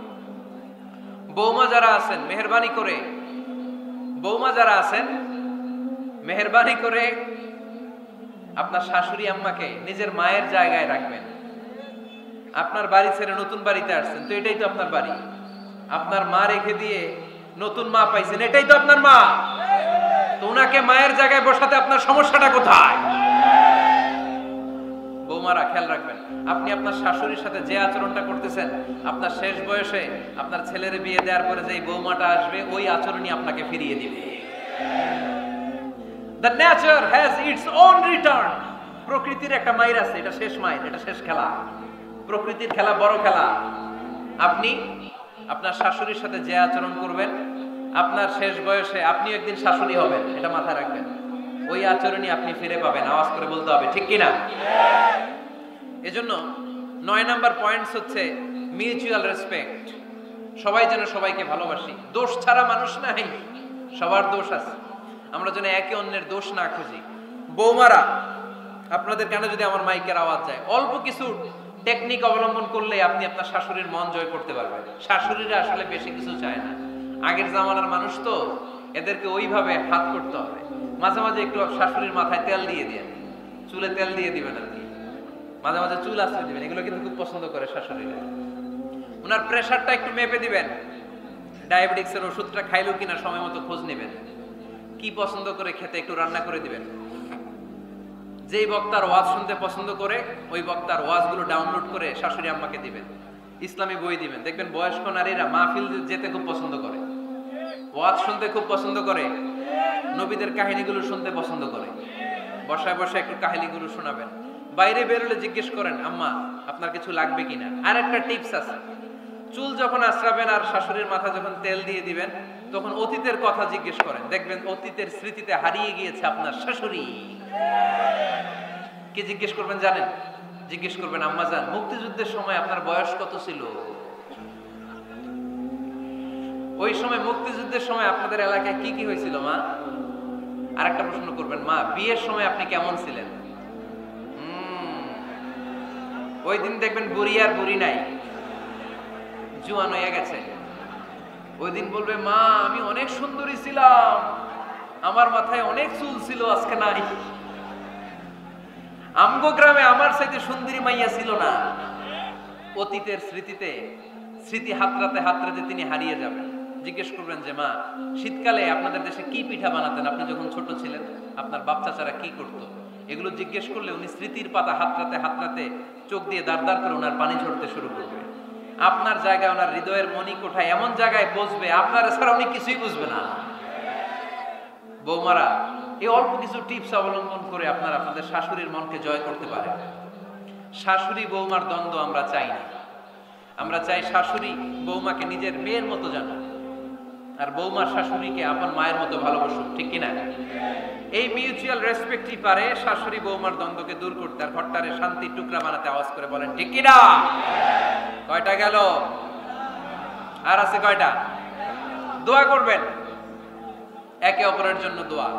বৌমা যারা আছেন মেহেরবানি করে, বৌমা যারা আছেন মেহেরবানি করে আপনার শাশুড়ি আম্মাকে নিজের মায়ের জায়গায় রাখবেন। আপনার বাড়ি ছেড়ে নতুন বাড়িতে আসছেন, তো এটাই তো আপনার বাড়ি। আপনার মা রেখে দিয়ে নতুন মা পাইছেন, এটাই তো আপনার মা। তো ওনাকে মায়ের জায়গায় বসাতে আপনার সমস্যাটা কোথায়? বৌমারা খেয়াল রাখবেন, আপনি আপনার শাশুড়ির সাথে যে আচরণটা করতেছেন, আপনার শেষ বয়সে আপনার ছেলের বিয়ে দেওয়ার পরে যে বৌমাটা আসবে ওই আচরণই আপনাকে ফিরিয়ে দিবে। The nature has its own return. প্রকৃতির একটা মাইর আছে, এটা শেষ মাইর, এটা শেষ খেলা। প্রকৃতির খেলা বড় খেলা। আপনি আপনার শাশুড়ির সাথে যে আচরণ করবেন, আপনার শেষ বয়সে আপনি একদিন শাশুড়ি হবেন, এটা মাথায় রাখবেন। ওই আচরণই আপনি ফিরে পাবেন। আওয়াজ করে বলতে হবে ঠিক কিনা? এজন্য 9 নাম্বার পয়েন্টস হচ্ছে মিউচুয়াল রেসপেক্ট। সবাই যেন সবাইকে ভালোবাসি। দোষ ছাড়া মানুষ নাই, সবার দোষ আছে। আমরা যেন একে অন্যের দোষ না খুঁজি। বৌমারা, আপনাদের কেন যদি আমার মাইকের আওয়াজ যায়, অল্প কিছু টেকনিক অবলম্বন করলে আপনি আপনার শাশুড়ির মন জয় করতে পারবেন। শাশুড়িরা আসলে বেশি কিছু চায় না। আগের জামানার মানুষ তো, এদেরকে ওইভাবে হাত করতে হবে। মাঝে মাঝে একটু শাশুড়ির মাথায় তেল দিয়ে দিন, চুলে তেল দিয়ে দিবেন আর কি, মাঝে মাঝে চুল আশ্রয় দিবেন। এগুলো কিন্তু খুব পছন্দ করে শাশুড়িরা। ওনার প্রেশারটা একটু মেপে দিবেন, ডায়াবেটিক্সের ওষুধটা খাইলো কিনা সময় মতো খোঁজ নেবেন, কি পছন্দ করে খেতে একটু রান্না করে দিবেন। যেই বক্তার ওয়াজ শুনতে পছন্দ করে ওই বক্তার ওয়াজগুলো ডাউনলোড করে শাশুড়ি আম্মাকে দিবেন। ইসলামী বই দিবেন। দেখবেন বয়স্ক নারীরা মাহফিল যেতে খুব পছন্দ করে, ওয়াজ শুনতে খুব পছন্দ করে, নবীদের কাহিনীগুলো শুনতে পছন্দ করে। বসায় বসায় একটু কাহিনীগুলো শোনাবেন। বাইরে বেরোলে জিজ্ঞেস করেন, আম্মা আপনার কিছু লাগবে কিনা। আর একটা টিপস আছে, চুল যখন আশ্রাবেন আর শাশুড়ির মাথা যখন তেল দিয়ে দিবেন, তখন অতীতের কথা জিজ্ঞেস করেন। দেখবেন অতীতের স্মৃতিতে হারিয়ে গিয়েছে আপনার শাশুড়ি। কি জিজ্ঞেস করবেন জানেন? জিজ্ঞেস করবেন, আম্মা জান, মুক্তিযুদ্ধের সময় আপনার বয়স কত ছিল? ওই সময় মুক্তিযুদ্ধের সময় আপনাদের এলাকায় কি কি হয়েছিল মা? আরেকটা প্রশ্ন করবেন, মা বিয়ের সময় আপনি কেমন ছিলেন? ওই দিন দেখবেন বুড়ি আর বুড়ি নাই, জুয়ান হয়ে গেছে। ওই দিন বলবে, মা আমি অনেক সুন্দরী ছিলাম, আমার মাথায় অনেক চুল ছিল, আজকে নাই। আমগো গ্রামে আমার চাইতে সুন্দরী মাইয়া ছিল না। অতীতের স্মৃতিতে, স্মৃতি হাতড়াতে হাতড়াতে তিনি হারিয়ে যাবেন। জিজ্ঞেস করবেন যে, মা শীতকালে আপনাদের দেশে কি পিঠা বানাতেন আপনি যখন ছোট ছিলেন? আপনার বাপ চাচারা কি করতো? এগুলো জিজ্ঞেস করলে উনি স্মৃতির পাতা হাতড়াতে হাতড়াতে চোখ দিয়ে দাঁড় দাঁড় করে ওনার পানি ঝরতে শুরু করবে। আপনার জায়গায়, ওনার হৃদয়ের মনি কোঠায় এমন জায়গায় পৌঁছবে, আপনার ছাড়া উনি কিছুই বুঝবে না। বৌমারা, এই অল্প কিছু টিপস অবলম্বন করে আপনারা আপনাদের শাশুড়ির মনকে জয় করতে পারেন। শাশুড়ি বৌমার দ্বন্দ্ব আমরা চাই না। আমরা চাই শাশুড়ি বৌমাকে নিজের মেয়ের মতো জানো, আর বৌমা শাশুড়িকে আপন মায়ের মতো ভালোবাসুক, ঠিক কিনা? এই মিউচুয়াল রেসপেক্টই পারে শাশুড়ি বৌমার দ্বন্দ্বকে দূর করতে, আর ঘরটারে শান্তির টুকরা বানাতে। আওয়াজ করে বলেন ঠিক কিনা? কয়টা গেল? আর আছে কয়টা? দোয়া করবেন একে অপরের জন্য। দোয়া,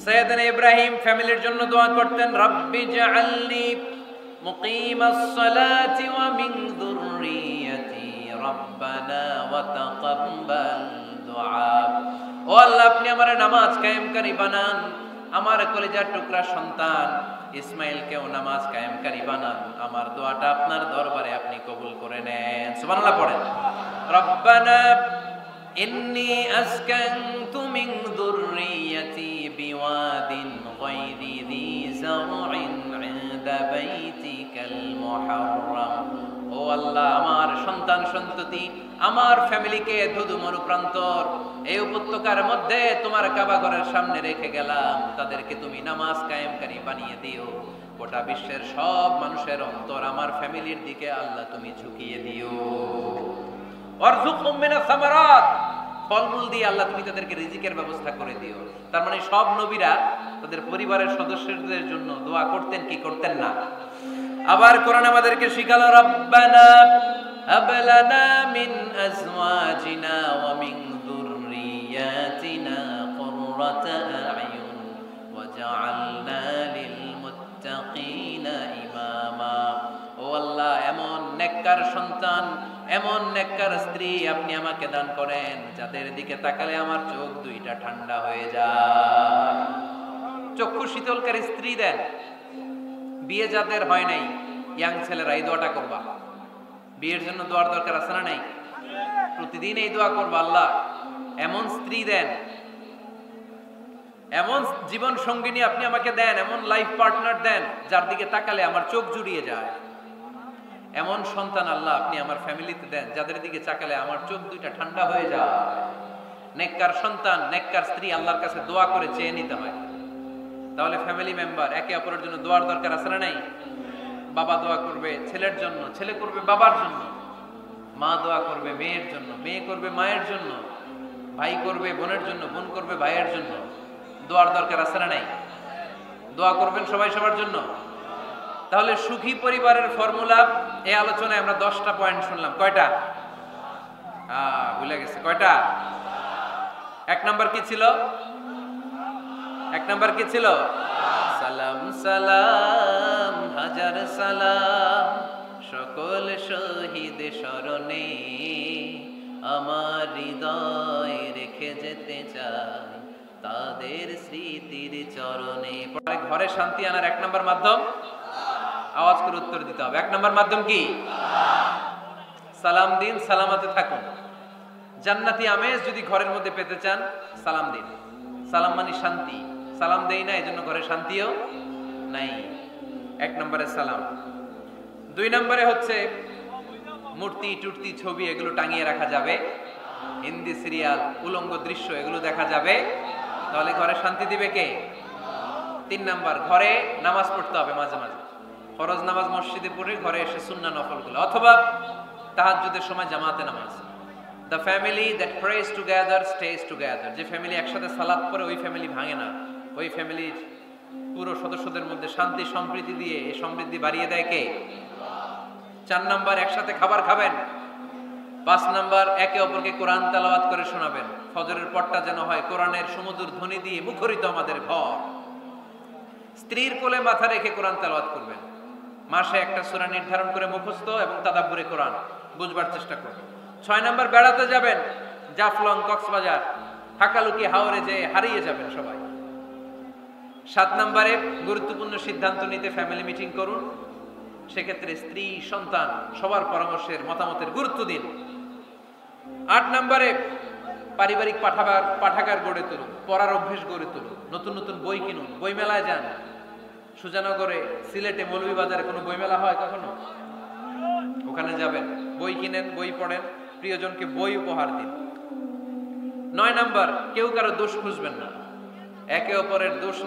সাইয়েদনা ইব্রাহিম ফ্যামিলির জন্য দোয়া করতেন, রব্বি জাআলনি মুকিমাস সালাতি ওয়া মিন যুররিয়াতি রব্বানা ওয়া তাকাব্বাল দুআ। ও আল্লাহ, আপনি আমারে নামাজ কায়েমকারী বানান, আমার কলিজার টুকরা সন্তান ইসমাইলকেও নামাজ কায়েমকারী বানান। আমার দোয়াটা আপনার দরবারে আপনি কবুল করে নেন। সুবহানাল্লাহ পড়েন। রব্বানা ইন্নী আসকানতু মিন যুররিয়্যাতি বিওয়াদিন গায়রি যী যার'ইন 'ইনদা বাইতিকাল মুহাররাম। ও আল্লাহ, আমার সন্তান সন্ততি, আমার ফ্যামিলিকে ধুধু মরুপ্রান্তর এই উপত্যকার মধ্যে তোমার কাবা ঘরের সামনে রেখে গেলাম, তাদেরকে তুমি নামাজ কায়েমকারী বানিয়ে দিও। গোটা বিশ্বের সব মানুষের অন্তর আমার ফ্যামিলির দিকে আল্লাহ তুমি ঝুঁকিয়ে দিও। ওয়ারযুকহুম মিনাস সামারাত, ফলমূল দিয়ে আল্লাহ তুমি তাদেরকে রিজিকের ব্যবস্থা করে দিও। তার মানে সব নবীরা তাদের পরিবারের সদস্যদের জন্য দোয়া করতেন কি করতেন না? আবার কোরআন আমাদেরকে শিখালো, রব্বানা হাব লানা মিন আজওয়াজিনা ওয়া মিন যুররিয়াতিনা কুররাতা আ'য়ুন ওয়াজআলনা লিল মুত্তাকিনা ইমামা। ও আল্লাহ, এমন নেককার সন্তান, এমন নেককার স্ত্রী আপনি আমাকে দান করেন যাদের দিকে তাকালে আমার চোখ দুইটা ঠান্ডা হয়ে যায়। চক্ষু শীতলকারী স্ত্রী দেন। বিয়ে যাদের হয় নাই, ইয়াং ছেলেরা এই দোয়াটা করবা। বিয়ের জন্য দোয়ার দরকার আছে না নাই? প্রতিদিন এই দোয়া করবা, আল্লাহ এমন স্ত্রী দেন, এমন জীবন সঙ্গিনী আপনি আমাকে দেন, এমন লাইফ পার্টনার দেন যার দিকে তাকালে আমার চোখ জুড়িয়ে যায়। এমন সন্তান আল্লাহ আপনি আমার ফ্যামিলিতে দেন যাদের দিকে তাকালে আমার চোখ দুইটা ঠান্ডা হয়ে যায়। নেককার সন্তান, নেককার স্ত্রী আল্লাহর কাছে দোয়া করে চেয়ে নিতে হয়। তাহলে ফ্যামিলি মেম্বার একে অপরের জন্য দোয়ার দরকার আছে না নাই? বাবা দোয়া করবে ছেলের জন্য, ছেলে করবে বাবার জন্য, মা দোয়া করবে মেয়ের জন্য, মেয়ে করবে মায়ের জন্য, ভাই করবে বোনের জন্য, বোন করবে ভাইয়ের জন্য। দোয়ার দরকার আছে না নাই? দোয়া করবেন সবাই সবার জন্য। তাহলে সুখী পরিবারের ফর্মুলা এই আলোচনায় আমরা 10টা পয়েন্ট শুনলাম। কয়টা? ভুলে গেছে। কয়টা? 1 নাম্বার কি ছিল? 1 নাম্বার কি ছিল? সালাম সালাম হাজার সালাম সকল শহীদ স্মরণে, আমার হৃদয় রেখে যেতে চাই তাদের স্মৃতির চরণে। পরে ঘরে শান্তি আনার 1 নাম্বার মাধ্যম, আওয়াজ করে উত্তর দিতে হবে। 1 নাম্বার মাধ্যম কি? সালাম দিন, সালামতে থাকুন। জান্নাতি আমেজ যদি ঘরের মধ্যে পেতে চান, সালাম দিন। সালাম মানে শান্তি। সালাম দেই না, এজন্য ঘরে শান্তিও নাই। 1 নম্বরে সালাম। 2 নম্বরে হচ্ছে মূর্তি টুর্তি ছবি এগুলো টাঙিয়ে রাখা যাবে, হিন্দি সিরিয়াল উলঙ্গ দৃশ্য এগুলো দেখা যাবে, তাহলে ঘরে শান্তি দিবে কে? 3 নাম্বার, ঘরে নামাজ পড়তে হবে মাঝে মাঝে। ফরজ নামাজ মসজিদে পড়ে ঘরে এসে সুন্নাহ নফলগুলো, অথবা তাহাজ্জুদের সময় জামাতে নামাজ। The family that prays together stays together. যে ফ্যামিলি একসাথে সালাত পড়ে ওই ফ্যামিলি ভাঙে না। ওই ফ্যামিলির পুরো সদস্যদের মধ্যে শান্তি সম্প্রীতি দিয়ে এই সমৃদ্ধি বাড়িয়ে দেয় কে? 4 নাম্বার, একসাথে খাবার খাবেন। 5 নাম্বার, একে অপরকে কোরআন তেলাওয়াত করে শোনাবেন। ফজরের পরটা যেন হয় কোরআনের সুমধুর ধ্বনি দিয়ে মুখরিত আমাদের ঘর। স্ত্রীর কোলে মাথা রেখে কোরআন তেলাওয়াত করবেন। মাসে একটা সূরা নির্ধারণ করে মুখস্থ এবং তাদাব্বুরে কোরআন বুঝবার চেষ্টা করবেন। 6 নাম্বার, বেড়াতে যাবেন। জাফলং, কক্সবাজার, হাকালুকি, হাওরে যে হারিয়ে যাবেন সবাই। 7 নম্বরে গুরুত্বপূর্ণ সিদ্ধান্ত নিতে ফ্যামিলি মিটিং করুন। সেক্ষেত্রে স্ত্রী, সন্তান সবার পরামর্শের মতামতের গুরুত্ব দিন। 8 নম্বরে পারিবারিক পাঠাগার গড়ে তুলুন, পড়ার অভ্যেস গড়ে তুলুন, নতুন নতুন বই কিনুন, বই মেলায় যান। সুজানগরে, সিলেটে, মৌলভীবাজারে কোনো বই মেলা হয় কখনো? ওখানে যাবেন, বই কিনেন, বই পড়েন, প্রিয়জনকে বই উপহার দিন। 9 নাম্বার, কেউ কারো দোষ খুঁজবেন না, একে অপরের দোষ